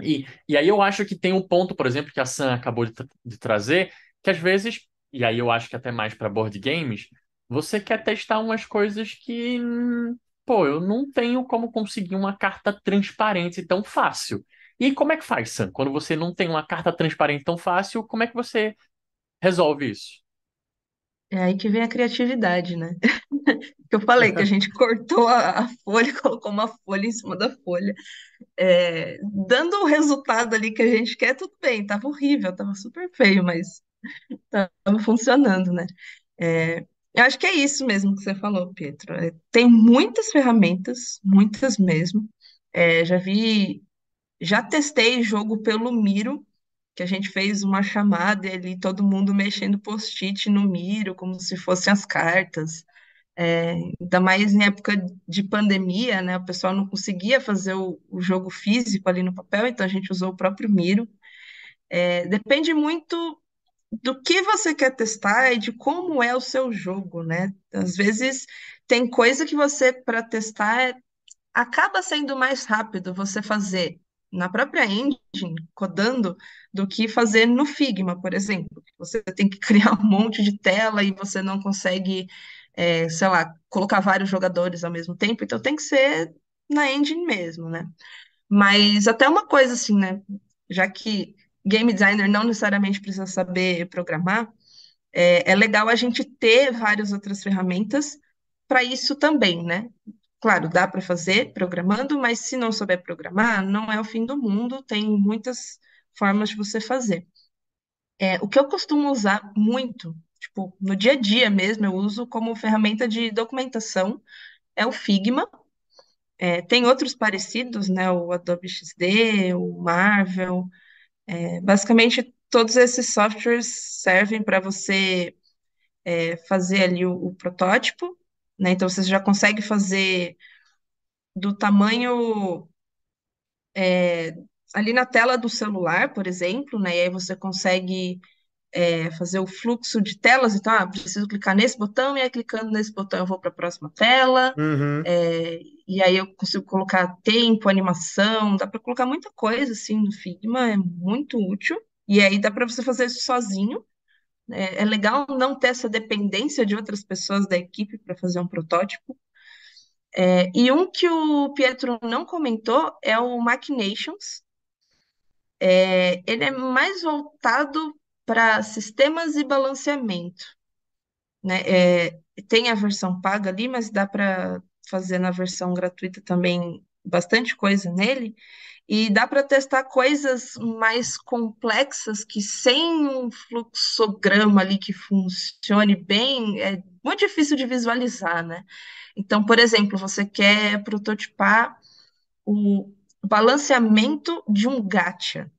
B: E aí eu acho que tem um ponto, por exemplo, que a Sam acabou de trazer, que às vezes, e aí eu acho que até mais para board games, você quer testar umas coisas que, pô, eu não tenho como conseguir uma carta transparente tão fácil. E como é que faz, Sam? Quando você não tem uma carta transparente tão fácil, como é que você resolve isso?
C: É aí que vem a criatividade, né? Que eu falei que a gente cortou a folha, e colocou uma folha em cima da folha. Dando o resultado ali que a gente quer, tudo bem. Tava horrível, tava super feio, mas tava funcionando, né? É, eu acho que é isso mesmo que você falou, Pietro. Tem muitas ferramentas, muitas mesmo. Já testei jogo pelo Miro, que a gente fez uma chamada e ali todo mundo mexendo post-it no Miro, como se fossem as cartas. Ainda mais em época de pandemia, né? O pessoal não conseguia fazer o jogo físico ali no papel, então a gente usou o próprio Miro. Depende muito do que você quer testar e de como é o seu jogo, né? Às vezes tem coisa que você, para testar, acaba sendo mais rápido você fazer na própria engine, codando, do que fazer no Figma, por exemplo. Você tem que criar um monte de tela e você não consegue, sei lá, colocar vários jogadores ao mesmo tempo, então tem que ser na engine mesmo, né? Mas até uma coisa assim, né? Já que game designer não necessariamente precisa saber programar, é legal a gente ter várias outras ferramentas para isso também, né? Claro, dá para fazer programando, mas se não souber programar, não é o fim do mundo, tem muitas formas de você fazer. O que eu costumo usar muito, tipo, no dia a dia mesmo, eu uso como ferramenta de documentação, é o Figma. Tem outros parecidos, né? O Adobe XD, o Marvel. Basicamente, todos esses softwares servem para você fazer ali o protótipo, né? Então, você já consegue fazer do tamanho ali na tela do celular, por exemplo, né? E aí você consegue fazer o fluxo de telas. Então, preciso clicar nesse botão, e aí clicando nesse botão eu vou para a próxima tela.
A: Uhum.
C: é, e aí eu consigo colocar tempo, animação, dá para colocar muita coisa assim no Figma, é muito útil. E aí dá para você fazer isso sozinho. É legal não ter essa dependência de outras pessoas da equipe para fazer um protótipo. E um que o Pietro não comentou é o Machinations. Ele é mais voltado para sistemas e balanceamento, né? Tem a versão paga ali, mas dá para fazer na versão gratuita também bastante coisa nele. E dá para testar coisas mais complexas que sem um fluxograma ali que funcione bem, é muito difícil de visualizar, né? Então, por exemplo, você quer prototipar o balanceamento de um gacha,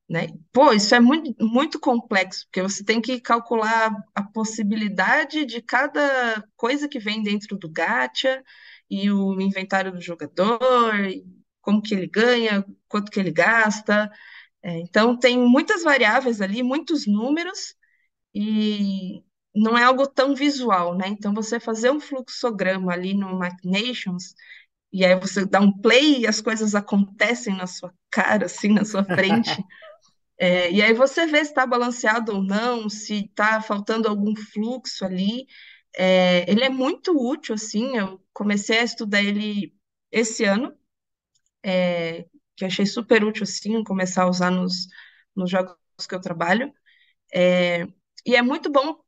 C: né? Pô, isso é muito, muito complexo, porque você tem que calcular a possibilidade de cada coisa que vem dentro do gacha e o inventário do jogador, e como que ele ganha, quanto que ele gasta. Então, tem muitas variáveis ali, muitos números, e não é algo tão visual, né? Então, você fazer um fluxograma ali no Machinations, e aí você dá um play e as coisas acontecem na sua cara, assim, na sua frente. E aí você vê se está balanceado ou não, se está faltando algum fluxo ali. Ele é muito útil, assim, eu comecei a estudar ele esse ano, que eu achei super útil, assim, começar a usar nos jogos que eu trabalho. É, e é muito bom,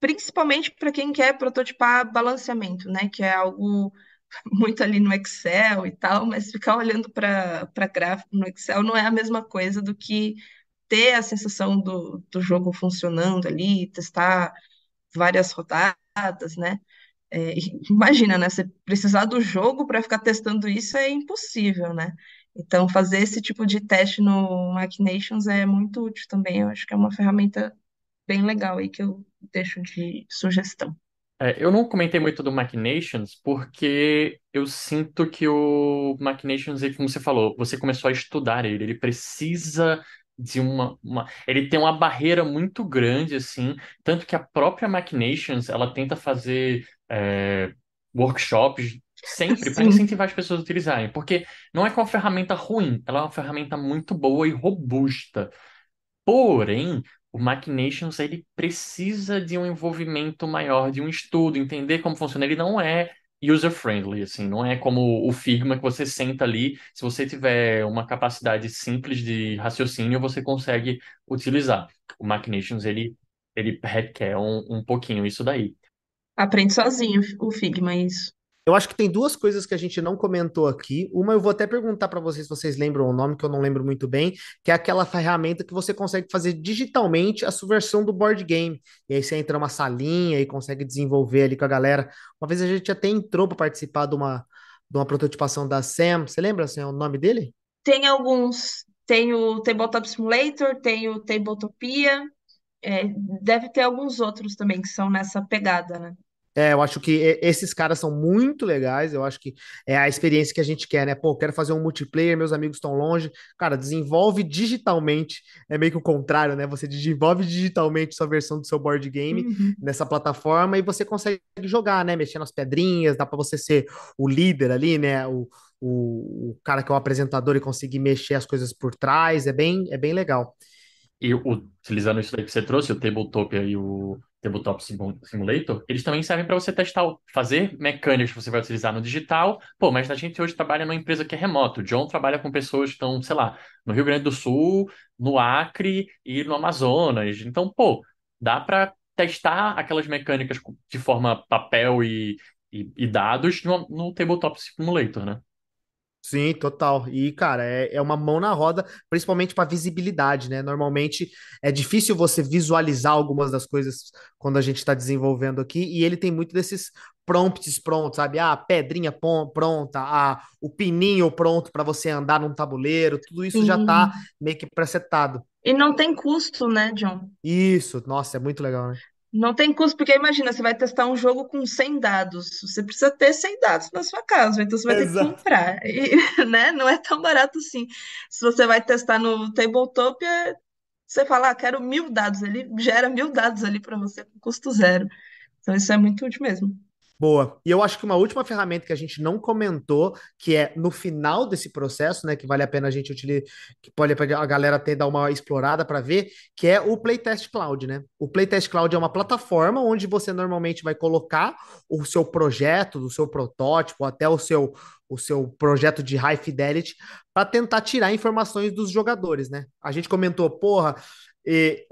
C: principalmente para quem quer prototipar balanceamento, né? Que é algo muito ali no Excel e tal, mas ficar olhando para gráfico no Excel não é a mesma coisa do que ter a sensação do jogo funcionando ali, testar várias rodadas, né? Imagina, né? Você precisar do jogo para ficar testando isso é impossível, né? Então, fazer esse tipo de teste no Machinations é muito útil também. Eu acho que é uma ferramenta bem legal aí que eu deixo de sugestão.
B: Eu não comentei muito do Machinations porque eu sinto que o Machinations, como você falou, você começou a estudar ele. Ele precisa Ele tem uma barreira muito grande, assim, tanto que a própria Machinations, ela tenta fazer workshops sempre para
C: Sim.
B: incentivar as pessoas a utilizarem, porque não é que é uma ferramenta ruim, ela é uma ferramenta muito boa e robusta. Porém, o Machinations ele precisa de um envolvimento maior, de um estudo, entender como funciona. Ele não é user-friendly, assim, não é como o Figma que você senta ali. Se você tiver uma capacidade simples de raciocínio, você consegue utilizar. O Machinations ele requer um pouquinho isso daí.
C: Aprende sozinho o Figma, isso.
A: Eu acho que tem duas coisas que a gente não comentou aqui. Uma eu vou até perguntar para vocês se vocês lembram o nome, que eu não lembro muito bem, que é aquela ferramenta que você consegue fazer digitalmente a subversão do board game. E aí você entra numa salinha e consegue desenvolver ali com a galera. Uma vez a gente até entrou para participar de uma prototipação da Sam. Você lembra assim, o nome dele?
C: Tem alguns, tem o Tabletop Simulator, tem o Tabletopia, deve ter alguns outros também que são nessa pegada, né?
A: Eu acho que esses caras são muito legais. Eu acho que é a experiência que a gente quer, né? Pô, quero fazer um multiplayer, meus amigos estão longe. Cara, desenvolve digitalmente. É meio que o contrário, né? Você desenvolve digitalmente sua versão do seu board game
C: Uhum.
A: nessa plataforma e você consegue jogar, né? Mexendo as pedrinhas, dá pra você ser o líder ali, né? O cara que é o apresentador e conseguir mexer as coisas por trás. É bem legal.
B: Utilizando isso daí que você trouxe, o Tabletopia e o Simulator, eles também servem para você testar, fazer mecânicas que você vai utilizar no digital. Pô, mas a gente hoje trabalha numa empresa que é remoto. O John trabalha com pessoas que estão, sei lá, no Rio Grande do Sul, no Acre e no Amazonas. Então, pô, dá para testar aquelas mecânicas de forma papel e dados no Tabletop Simulator, né?
A: Sim, total. E, cara, é uma mão na roda, principalmente para visibilidade, né? Normalmente é difícil você visualizar algumas das coisas quando a gente está desenvolvendo aqui, e ele tem muito desses prompts prontos, sabe? Ah, pedrinha pronta, o pininho pronto para você andar num tabuleiro, tudo isso já tá
C: Sim.
A: meio que presetado.
C: E não tem custo, né, John?
A: Isso, nossa, é muito legal, né?
C: Não tem custo, porque imagina, você vai testar um jogo com 100 dados. Você precisa ter 100 dados na sua casa, então você vai ter que
A: Exato.
C: comprar. E, né, não é tão barato assim. Se você vai testar no Tabletop, você fala, ah, quero 1.000 dados. Ele gera 1.000 dados ali para você com custo zero. Então isso é muito útil mesmo.
A: Boa. E eu acho que uma última ferramenta que a gente não comentou, que é no final desse processo, né, que vale a pena a gente utilizar, que pode a galera ter dar uma explorada para ver, que é o Playtest Cloud, né? O Playtest Cloud é uma plataforma onde você normalmente vai colocar o seu projeto, o seu protótipo, até o seu projeto de high fidelity para tentar tirar informações dos jogadores, né? A gente comentou, porra,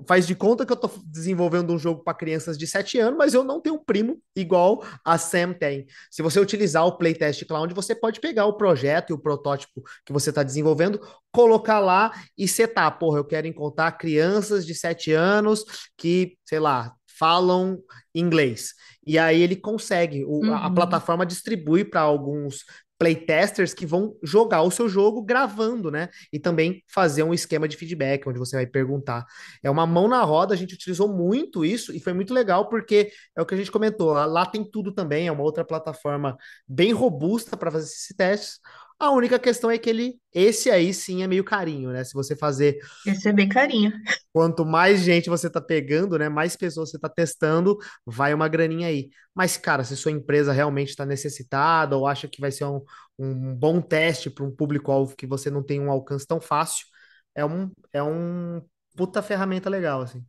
A: faz de conta que eu tô desenvolvendo um jogo para crianças de 7 anos, mas eu não tenho um primo igual a Sam tem. Se você utilizar o Playtest Cloud, você pode pegar o projeto e o protótipo que você está desenvolvendo, colocar lá e setar. Porra, eu quero encontrar crianças de 7 anos que, sei lá, falam inglês. E aí ele consegue, a
C: Uhum.
A: plataforma distribui para alguns playtesters que vão jogar o seu jogo gravando, né? E também fazer um esquema de feedback, onde você vai perguntar. É uma mão na roda, a gente utilizou muito isso e foi muito legal porque é o que a gente comentou, lá tem tudo também, é uma outra plataforma bem robusta para fazer esses testes. A única questão é que esse aí sim é meio carinho, né? Se você fazer,
C: Esse é bem carinho.
A: quanto mais gente você tá pegando, né? Mais pessoas você tá testando, vai uma graninha aí. Mas, cara, se sua empresa realmente está necessitada ou acha que vai ser um bom teste para um público-alvo que você não tem um alcance tão fácil, é um puta ferramenta legal, assim.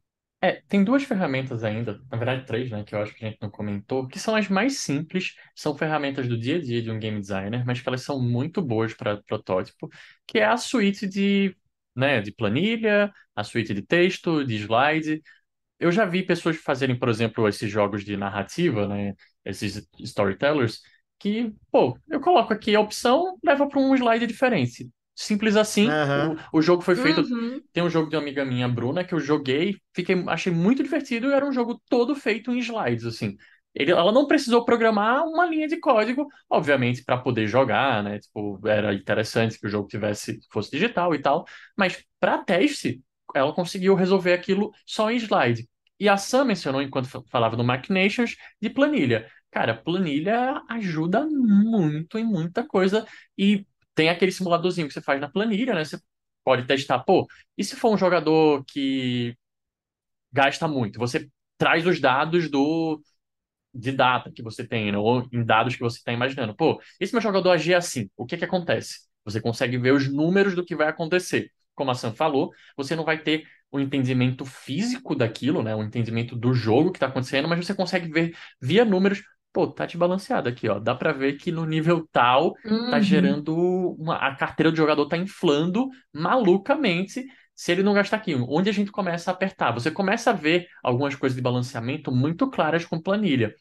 B: Tem duas ferramentas ainda, na verdade três, né, que eu acho que a gente não comentou, que são as mais simples, são ferramentas do dia a dia de um game designer, mas que elas são muito boas para protótipo, que é a suíte de planilha, a suíte de texto, de slide. Eu já vi pessoas fazerem, por exemplo, esses jogos de narrativa, né, esses storytellers, que, pô, eu coloco aqui a opção, leva para um slide diferente. Simples assim, o,
A: Aham.
B: o jogo foi feito.
C: Uhum.
B: Tem um jogo de uma amiga minha, Bruna, que eu joguei, achei muito divertido e era um jogo todo feito em slides, assim. Ela não precisou programar uma linha de código, obviamente, para poder jogar, né? Tipo, era interessante que o jogo fosse digital e tal, mas para teste, ela conseguiu resolver aquilo só em slide. E a Sam mencionou, enquanto falava no Machinations, de planilha. Cara, planilha ajuda muito em muita coisa. E tem aquele simuladorzinho que você faz na planilha, né? Você pode testar, pô, e se for um jogador que gasta muito? Você traz os dados de data que você tem, né? Ou em dados que você está imaginando. Pô, e se meu jogador agir assim? O que que acontece? Você consegue ver os números do que vai acontecer. Como a Sam falou, você não vai ter um entendimento físico daquilo, né? Um entendimento do jogo que está acontecendo, mas você consegue ver via números. Pô, tá desbalanceado aqui, ó. Dá pra ver que no nível tal tá
C: Uhum.
B: gerando a carteira do jogador tá inflando malucamente se ele não gastar aquilo. Onde a gente começa a apertar? Você começa a ver algumas coisas de balanceamento muito claras com planilha.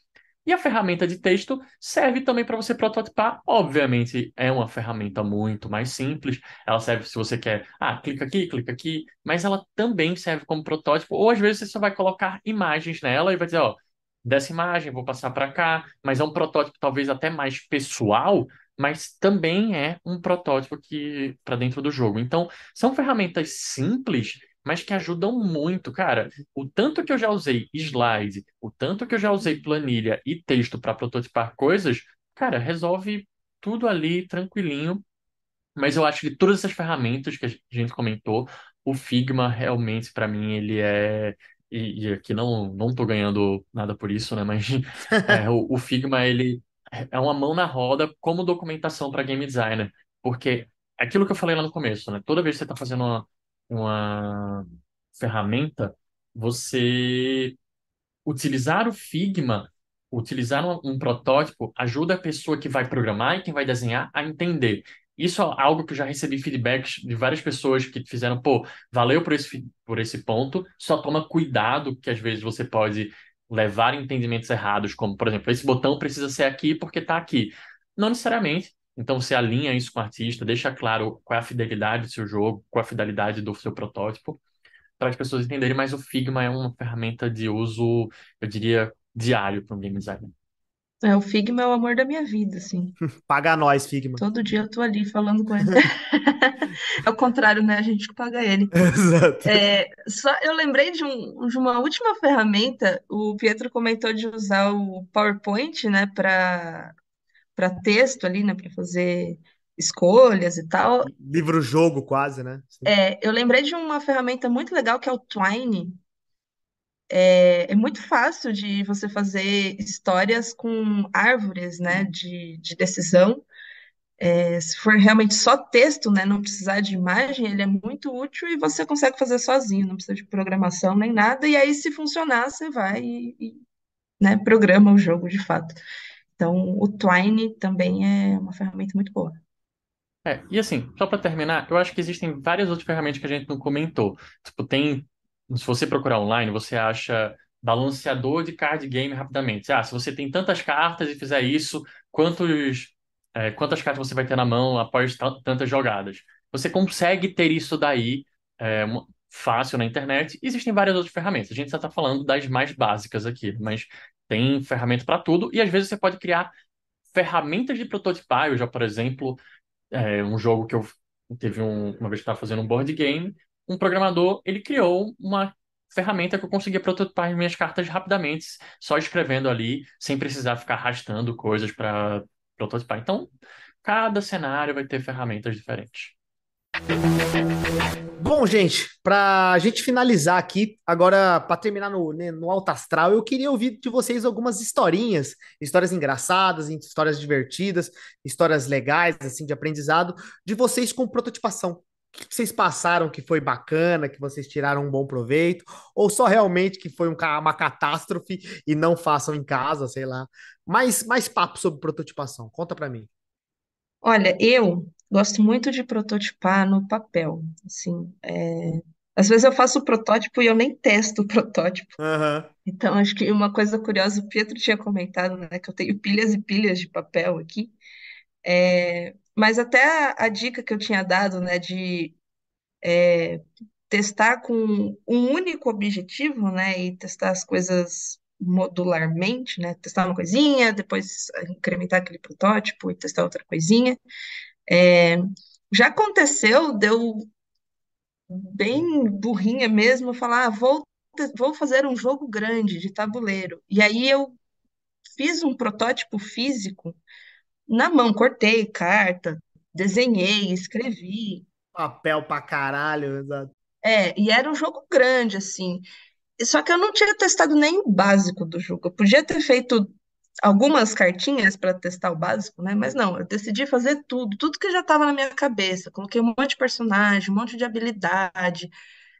B: E a ferramenta de texto serve também para você prototipar. Obviamente, é uma ferramenta muito mais simples. Ela serve se você quer, clica aqui, mas ela também serve como protótipo. Ou às vezes você só vai colocar imagens nela e vai dizer, ó, dessa imagem vou passar para cá, mas é um protótipo talvez até mais pessoal, mas também é um protótipo que para dentro do jogo. Então, são ferramentas simples, mas que ajudam muito, cara. O tanto que eu já usei slide, o tanto que eu já usei planilha e texto para prototipar coisas, cara, resolve tudo ali tranquilinho. Mas eu acho que todas essas ferramentas que a gente comentou, o Figma realmente para mim ele é e aqui não tô ganhando nada por isso, né? Mas o Figma ele é uma mão na roda como documentação para game designer, porque aquilo que eu falei lá no começo, né? Toda vez que você está fazendo uma ferramenta, você utilizar o Figma, utilizar um protótipo, ajuda a pessoa que vai programar e quem vai desenhar a entender. Isso é algo que eu já recebi feedbacks de várias pessoas que fizeram, pô, valeu por esse ponto, só toma cuidado que às vezes você pode levar entendimentos errados, como, por exemplo, esse botão precisa ser aqui porque está aqui. Não necessariamente. Então você alinha isso com o artista, deixa claro qual é a fidelidade do seu jogo, qual é a fidelidade do seu protótipo para as pessoas entenderem, mas o Figma é uma ferramenta de uso, eu diria, diário para um game designer.
C: É, o Figma é o amor da minha vida, assim.
A: Paga nós, Figma.
C: Todo dia eu tô ali falando com ele. É o contrário, né? A gente que paga ele.
A: Exato.
C: Só eu lembrei de uma última ferramenta. O Pietro comentou de usar o PowerPoint, né, para texto ali, né, para fazer escolhas e tal.
A: Livro-jogo quase, né? Sim.
C: Eu lembrei de uma ferramenta muito legal que é o Twine. É muito fácil de você fazer histórias com árvores, né, de decisão. Se for realmente só texto, né, não precisar de imagem, ele é muito útil e você consegue fazer sozinho, não precisa de programação nem nada. E aí, se funcionar, você vai né, programa o jogo de fato. Então, o Twine também é uma ferramenta muito boa.
B: E assim, só para terminar, eu acho que existem várias outras ferramentas que a gente não comentou. Tipo, se você procurar online, você acha balanceador de card game rapidamente. Se você tem tantas cartas e fizer isso, quantas cartas você vai ter na mão após tantas jogadas? Você consegue ter isso daí fácil na internet. Existem várias outras ferramentas. A gente só está falando das mais básicas aqui, mas tem ferramenta para tudo e às vezes você pode criar ferramentas de prototipar. Eu já, por exemplo, um jogo que eu teve uma vez que estava fazendo um board game, um programador, ele criou uma ferramenta que eu conseguia prototipar as minhas cartas rapidamente, só escrevendo ali, sem precisar ficar arrastando coisas para prototipar. Então, cada cenário vai ter ferramentas diferentes.
A: Bom, gente, para a gente finalizar aqui, agora para terminar no alto astral, eu queria ouvir de vocês algumas historinhas, histórias engraçadas, histórias divertidas, histórias legais, assim, de aprendizado, de vocês com prototipação. O que vocês passaram que foi bacana, que vocês tiraram um bom proveito, ou só realmente que foi uma catástrofe e não façam em casa, sei lá. Mais papo sobre prototipação. Conta para mim.
C: Olha, eu gosto muito de prototipar no papel. Assim, às vezes eu faço o protótipo e eu nem testo o protótipo.
A: Aham.
C: Então, acho que uma coisa curiosa, o Pietro tinha comentado, né, que eu tenho pilhas e pilhas de papel aqui. Mas até a dica que eu tinha dado, né, de testar com um único objetivo, né, e testar as coisas modularmente, né, testar uma coisinha, depois incrementar aquele protótipo e testar outra coisinha. É, já aconteceu, deu bem burrinha mesmo, falar, vou fazer um jogo grande de tabuleiro. E aí eu fiz um protótipo físico na mão, cortei carta, desenhei, escrevi.
A: Papel pra caralho, exato.
C: E era um jogo grande, assim. Só que eu não tinha testado nem o básico do jogo. Eu podia ter feito algumas cartinhas para testar o básico, né? Mas não, eu decidi fazer tudo, tudo que já estava na minha cabeça. Coloquei um monte de personagem, um monte de habilidade,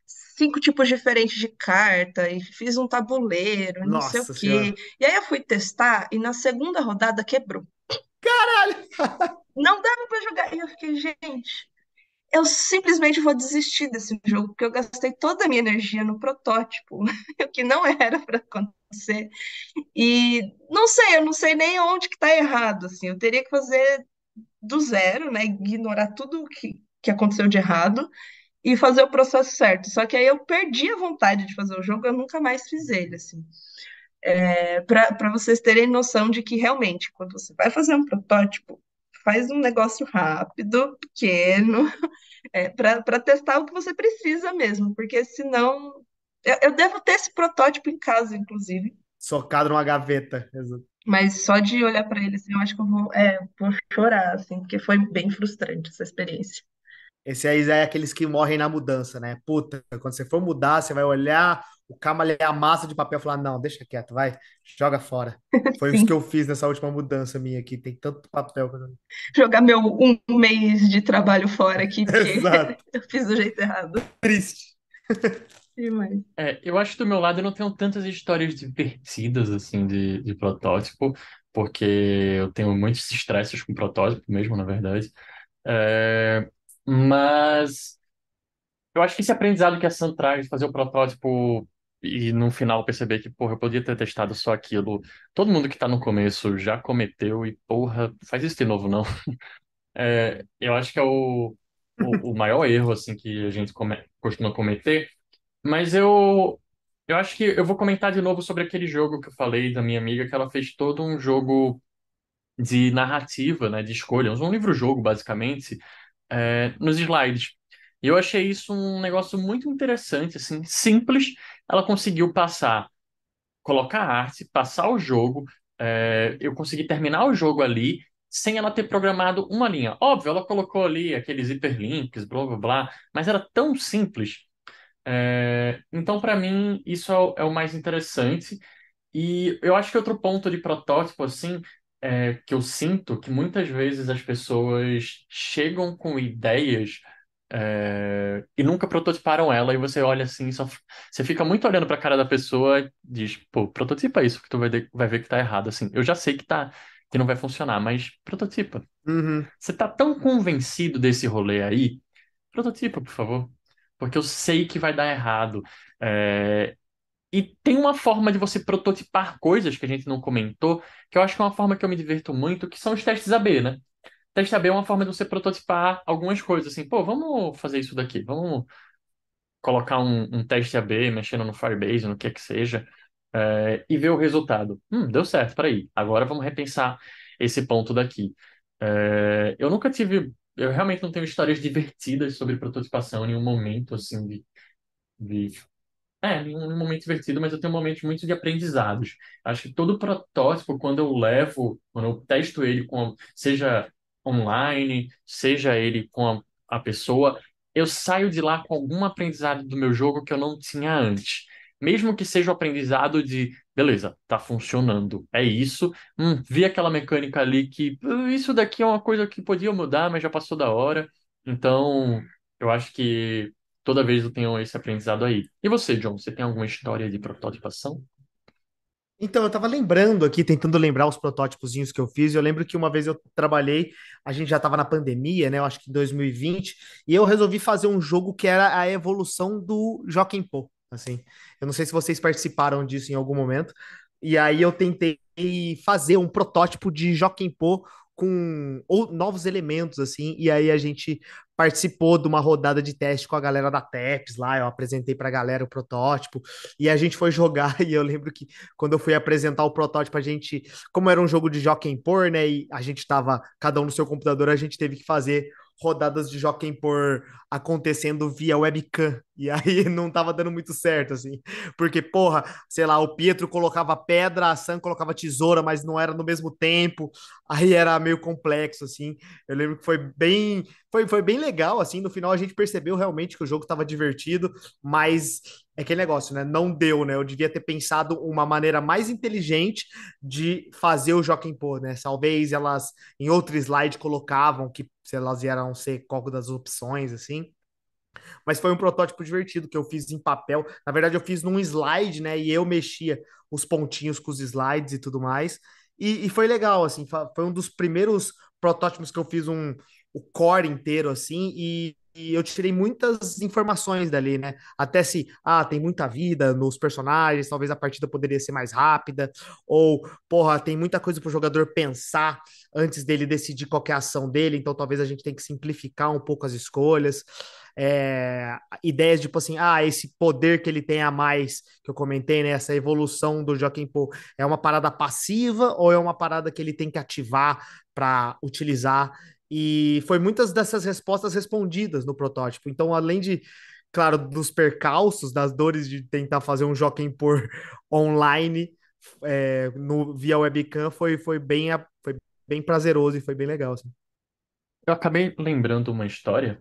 C: 5 tipos diferentes de carta, e fiz um tabuleiro, e não sei o
A: Nossa
C: quê.
A: senhora.
C: E aí eu fui testar, e na segunda rodada quebrou.
A: Caralho!
C: Não dava para jogar. E eu fiquei, gente, eu simplesmente vou desistir desse jogo, porque eu gastei toda a minha energia no protótipo, o que não era para acontecer. E não sei, eu não sei nem onde que tá errado, assim. Eu teria que fazer do zero, né? Ignorar tudo que aconteceu de errado e fazer o processo certo. Só que aí eu perdi a vontade de fazer o jogo, eu nunca mais fiz ele, assim. Para vocês terem noção de que realmente, quando você vai fazer um protótipo, faz um negócio rápido, pequeno, para testar o que você precisa mesmo, porque senão. Eu devo ter esse protótipo em casa, inclusive.
A: Socado numa gaveta. Exato.
C: Mas só de olhar para ele, assim, eu acho que vou chorar, assim, porque foi bem frustrante essa experiência.
A: Esse aí já é aqueles que morrem na mudança, né? Puta, quando você for mudar, você vai olhar o cama ali, a massa de papel e falar: não, deixa quieto, vai, joga fora. Foi isso que
C: Sim,
A: eu fiz nessa última mudança minha aqui. Tem tanto papel.
C: jogar meu um mês de trabalho fora aqui, porque
A: Exato.
C: eu fiz do jeito errado.
A: Triste.
C: Demais.
B: Eu acho que do meu lado eu não tenho tantas histórias divertidas assim de protótipo, porque eu tenho muitos estresses com protótipo mesmo, na verdade. É, mas eu acho que esse aprendizado que a Sam traz de fazer o protótipo e no final perceber que, porra, eu podia ter testado só aquilo. Todo mundo que tá no começo já cometeu e, porra, faz isso de novo, não. Eu acho que é o maior erro, assim, que a gente costuma cometer. Mas eu acho que eu vou comentar de novo sobre aquele jogo que eu falei da minha amiga, que ela fez todo um jogo de narrativa, né, de escolha, um livro-jogo, basicamente, nos slides. E eu achei isso um negócio muito interessante, assim, simples. Ela conseguiu passar, colocar arte, passar o jogo, eu consegui terminar o jogo ali, sem ela ter programado uma linha. Óbvio, ela colocou ali aqueles hiperlinks, blá blá blá, mas era tão simples. Então, para mim, isso é o mais interessante. E eu acho que outro ponto de protótipo, assim, que eu sinto que muitas vezes as pessoas chegam com ideias, e nunca prototiparam ela, e você olha assim, você fica muito olhando para a cara da pessoa e diz, pô, prototipa isso, que tu vai ver que tá errado, assim. Eu já sei que não vai funcionar, mas prototipa.
A: Uhum.
B: Você tá tão convencido desse rolê aí, prototipa, por favor. Porque eu sei que vai dar errado. É, E tem uma forma de você prototipar coisas que a gente não comentou, que eu acho que é uma forma que eu me divirto muito, que são os testes AB, né? Teste AB é uma forma de você prototipar algumas coisas, assim, pô, vamos fazer isso daqui, vamos colocar um teste AB mexendo no Firebase, no que seja, e ver o resultado. Deu certo, peraí, agora vamos repensar esse ponto daqui. Eu nunca tive, eu realmente não tenho histórias divertidas sobre prototipação em nenhum momento, assim, de em um momento divertido, mas eu tenho momentos muito de aprendizados. Acho que todo protótipo, quando eu testo ele seja online, seja ele com a pessoa, eu saio de lá com algum aprendizado do meu jogo que eu não tinha antes. Mesmo que seja o aprendizado de, beleza, tá funcionando, é isso. Vi aquela mecânica ali que isso daqui é uma coisa que podia mudar, mas já passou da hora. Então, eu acho que toda vez eu tenho esse aprendizado aí. E você, John, você tem alguma história de prototipação?
A: Então, eu tava lembrando aqui, tentando lembrar os protótipozinhos que eu fiz. Eu lembro que uma vez eu trabalhei, a gente já tava na pandemia, né? Eu acho que em 2020, e eu resolvi fazer um jogo que era a evolução do Joaquim Pô, assim. Eu não sei se vocês participaram disso em algum momento. E aí eu tentei fazer um protótipo de Joaquim Pô com novos elementos, assim, e aí a gente participou de uma rodada de teste com a galera da TEPS lá, eu apresentei pra galera o protótipo, e a gente foi jogar, e eu lembro que quando eu fui apresentar o protótipo, a gente, como era um jogo de Jockey Por, né, e a gente tava cada um no seu computador, a gente teve que fazer rodadas de Jockey por acontecendo via webcam. E aí não tava dando muito certo, assim. Porque, porra, sei lá, o Pietro colocava pedra, a Sam colocava tesoura, mas não era no mesmo tempo. Aí era meio complexo, assim. Eu lembro que foi bem legal, assim. No final a gente percebeu realmente que o jogo estava divertido, mas é aquele negócio, né? Não deu, né? Eu devia ter pensado uma maneira mais inteligente de fazer o Jockey Pô, né? Talvez elas em outro slide colocavam que se elas iam ser qual das opções, assim. Mas foi um protótipo divertido que eu fiz em papel. Na verdade, eu fiz num slide, né? E eu mexia os pontinhos com os slides e tudo mais. E foi legal, assim. Foi um dos primeiros protótipos que eu fiz o core inteiro, assim. E eu tirei muitas informações dali, né? Até se, tem muita vida nos personagens, talvez a partida poderia ser mais rápida. Ou, porra, tem muita coisa para o jogador pensar antes dele decidir qual é a ação dele. Então, talvez a gente tenha que simplificar um pouco as escolhas ideias tipo assim, esse poder que ele tem a mais, que eu comentei, né? Essa evolução do Joaquim Pô, é uma parada passiva ou é uma parada que ele tem que ativar para utilizar? E foi muitas dessas respostas respondidas no protótipo. Então, além de, claro, dos percalços, das dores de tentar fazer um Joaquim por online via webcam, foi bem prazeroso e foi bem legal, assim.
B: Eu acabei lembrando uma história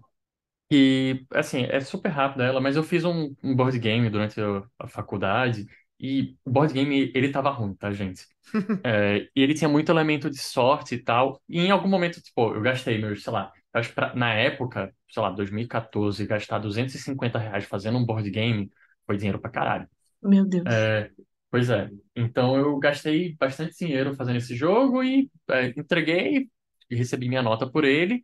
B: que, assim, é super rápida ela, mas eu fiz um board game durante a faculdade e o board game, ele tava ruim, tá, gente? E ele tinha muito elemento de sorte e tal. E em algum momento, tipo, eu gastei meus, sei lá, eu acho que na época, sei lá, 2014, gastar R$ 250 fazendo um board game foi dinheiro pra caralho.
C: Meu Deus.
B: É, pois é. Então eu gastei bastante dinheiro fazendo esse jogo e entreguei e recebi minha nota por ele.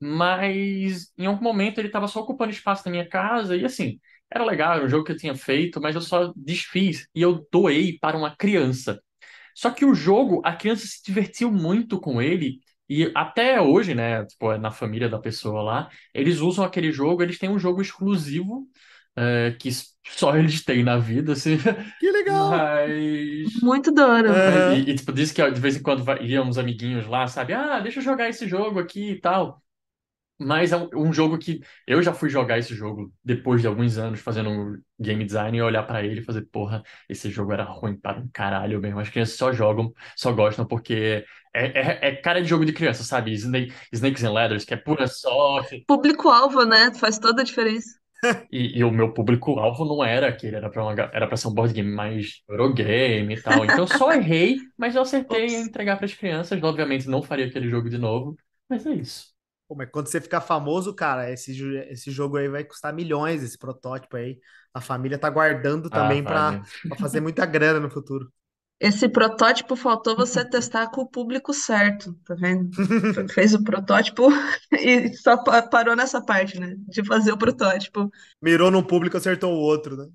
B: Mas em algum momento ele estava só ocupando espaço na minha casa e assim, era legal, era um jogo que eu tinha feito, mas eu só desfiz e eu doei para uma criança. Só que o jogo, a criança se divertiu muito com ele. E até hoje, né, tipo, na família da pessoa lá, eles usam aquele jogo, eles têm um jogo exclusivo, que só eles têm na vida, assim.
A: Que legal!
B: Mas.
C: Muito da hora.
A: Aham.
B: Tipo, disse que ó, de vez em quando iam uns amiguinhos lá, sabe? Ah, deixa eu jogar esse jogo aqui e tal. Mas é um jogo que eu já fui jogar esse jogo depois de alguns anos fazendo um game design e olhar pra ele e fazer, porra, esse jogo era ruim para um caralho mesmo. As crianças só jogam, só gostam porque é cara de jogo de criança, sabe? Snakes and Ladders, que é pura sorte.
C: Público-alvo, né? Faz toda a diferença.
B: E o meu público-alvo não era aquele, era pra ser um board game mais Eurogame e tal. Então eu só errei, mas eu acertei em
C: Ops.
B: entregar pras crianças. Obviamente não faria aquele jogo de novo, mas é isso.
A: Pô, mas quando você ficar famoso, cara, esse jogo aí vai custar milhões, esse protótipo aí. A família tá guardando
B: Ah,
A: também
B: vai,
A: para
B: né?
A: fazer muita grana no futuro.
C: Esse protótipo faltou você testar com o público certo, tá vendo? Fez o protótipo e só parou nessa parte, né? De fazer o protótipo.
A: Mirou num público, acertou o outro, né?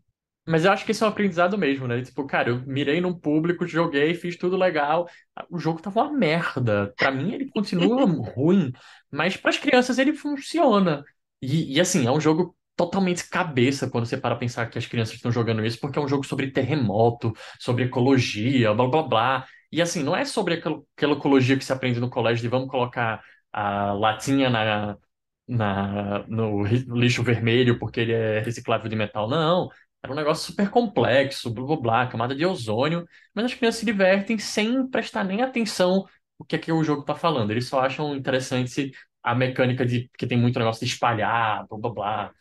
B: Mas eu acho que isso é um aprendizado mesmo, né? Tipo, cara, eu mirei num público, joguei, fiz tudo legal. O jogo tava uma merda. Pra mim, ele continua ruim, mas pras crianças ele funciona. Assim, é um jogo totalmente cabeça quando você para pensar que as crianças estão jogando isso, porque é um jogo sobre terremoto, sobre ecologia, blá blá blá. E assim, não é sobre aquela ecologia que se aprende no colégio de vamos colocar a latinha no lixo vermelho porque ele é reciclável de metal. Não. Era um negócio super complexo, blá blá blá, camada de ozônio, mas as crianças se divertem sem prestar nem atenção o que é que o jogo tá falando. Eles só acham interessante a mecânica de que tem muito negócio de espalhar, blá blá blá.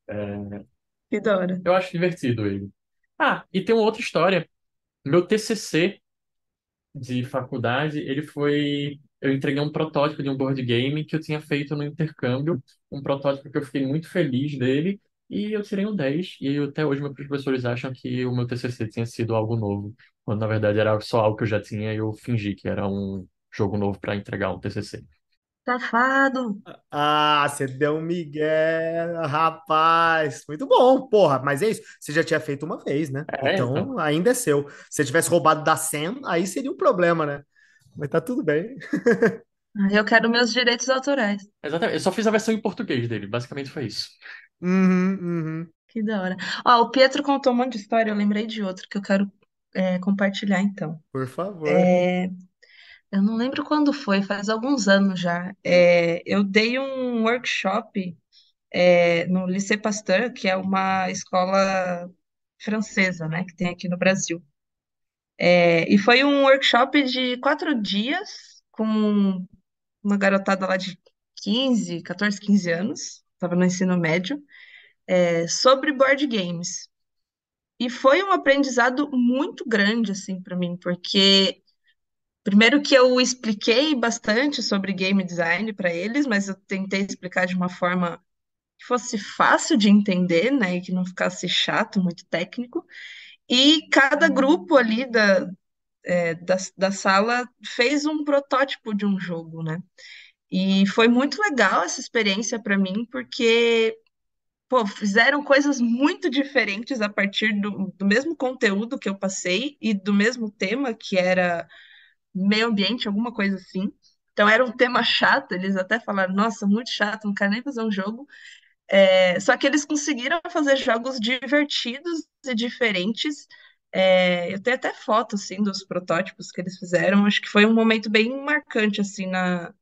B: É,
C: Que da hora.
B: eu acho divertido ele. Ah, e tem uma outra história. Meu TCC de faculdade, ele foi. Eu entreguei um protótipo de um board game que eu tinha feito no intercâmbio, um protótipo que eu fiquei muito feliz dele, e eu tirei um 10. E até hoje meus professores acham que o meu TCC tinha sido algo novo, quando na verdade era só algo que eu já tinha e eu fingi que era um jogo novo para entregar um TCC.
C: Safado.
A: Você deu um migué, rapaz. Muito bom, porra. Mas é isso. Você já tinha feito uma vez, né?
B: Então.
A: Então ainda é seu. Se você tivesse roubado da Sam, aí seria um problema, né? Mas tá tudo bem.
C: Eu quero meus direitos autorais.
B: Exatamente. Eu só fiz a versão em português dele, basicamente foi isso.
A: Uhum, uhum.
C: Que da hora. Ó, o Pietro contou um monte de história, eu lembrei de outro que eu quero compartilhar então.
A: Por favor.
C: Eu não lembro quando foi, faz alguns anos já. Eu dei um workshop no Lycée Pasteur, que é uma escola francesa, né, que tem aqui no Brasil. E foi um workshop de 4 dias com uma garotada lá de 15, 14, 15 anos, estava no ensino médio, sobre board games. E foi um aprendizado muito grande, assim, para mim, porque primeiro que eu expliquei bastante sobre game design para eles, mas eu tentei explicar de uma forma que fosse fácil de entender, né, e que não ficasse chato, muito técnico. E cada grupo ali da sala fez um protótipo de um jogo, né? E foi muito legal essa experiência para mim, porque pô, fizeram coisas muito diferentes a partir do mesmo conteúdo que eu passei e do mesmo tema, que era meio ambiente, alguma coisa assim. Então era um tema chato, eles até falaram, nossa, muito chato, não quero nem fazer um jogo. Só que eles conseguiram fazer jogos divertidos e diferentes. Eu tenho até foto assim dos protótipos que eles fizeram. Acho que foi um momento bem marcante assim na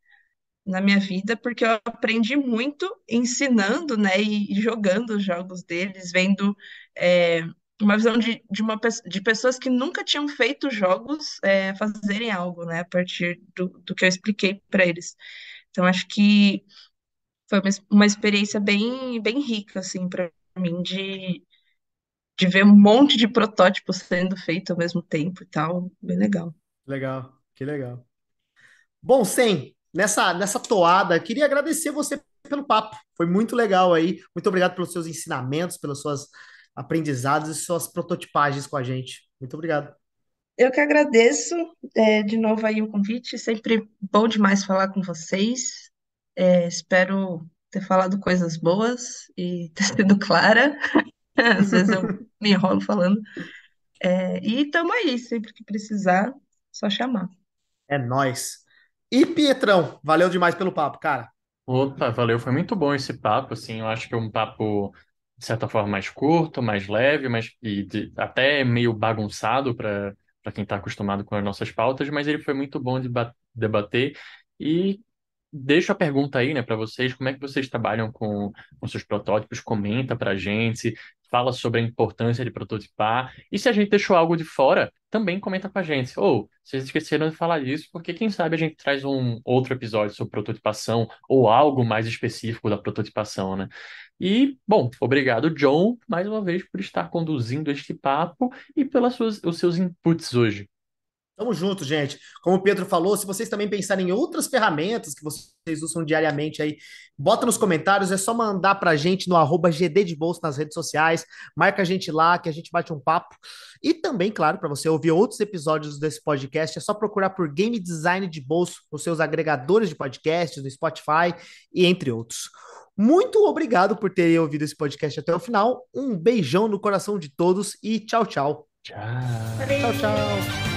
C: minha vida, porque eu aprendi muito ensinando, né, e jogando os jogos deles, vendo é, uma visão de pessoas que nunca tinham feito jogos fazerem algo, né, a partir do que eu expliquei para eles. Então, acho que foi uma experiência bem, bem rica, assim, para mim, de ver um monte de protótipos sendo feito ao mesmo tempo e tal, bem legal.
A: Legal, que legal. Bom, Sem, nessa toada, queria agradecer você pelo papo. Foi muito legal aí. Muito obrigado pelos seus ensinamentos, pelas suas aprendizados e suas prototipagens com a gente. Muito obrigado.
C: Eu que agradeço, de novo aí o convite, sempre bom demais falar com vocês. Espero ter falado coisas boas e ter sido clara. Às vezes eu me enrolo falando. E estamos aí, sempre que precisar, só chamar.
A: É nóis. E Pietrão, valeu demais pelo papo, cara.
B: Opa, valeu, foi muito bom esse papo, assim, eu acho que é um papo, de certa forma, mais curto, mais leve, mas até meio bagunçado para quem está acostumado com as nossas pautas, mas ele foi muito bom de debater. E deixo a pergunta aí, né, para vocês, como é que vocês trabalham com seus protótipos? Comenta para a gente, fala sobre a importância de prototipar. E se a gente deixou algo de fora, também comenta com a gente. Ou, vocês esqueceram de falar disso, porque quem sabe a gente traz um outro episódio sobre prototipação ou algo mais específico da prototipação, né? E, bom, obrigado, John, mais uma vez por estar conduzindo este papo e os seus inputs hoje.
A: Tamo junto, gente. Como o Pedro falou, se vocês também pensarem em outras ferramentas que vocês usam diariamente aí, bota nos comentários, é só mandar pra gente no @GD de Bolso nas redes sociais, marca a gente lá que a gente bate um papo. E também, claro, para você ouvir outros episódios desse podcast, é só procurar por Game Design de Bolso nos seus agregadores de podcasts, no Spotify e entre outros. Muito obrigado por terem ouvido esse podcast até o final. Um beijão no coração de todos e tchau, tchau.
B: Tchau.
A: Tchau, tchau.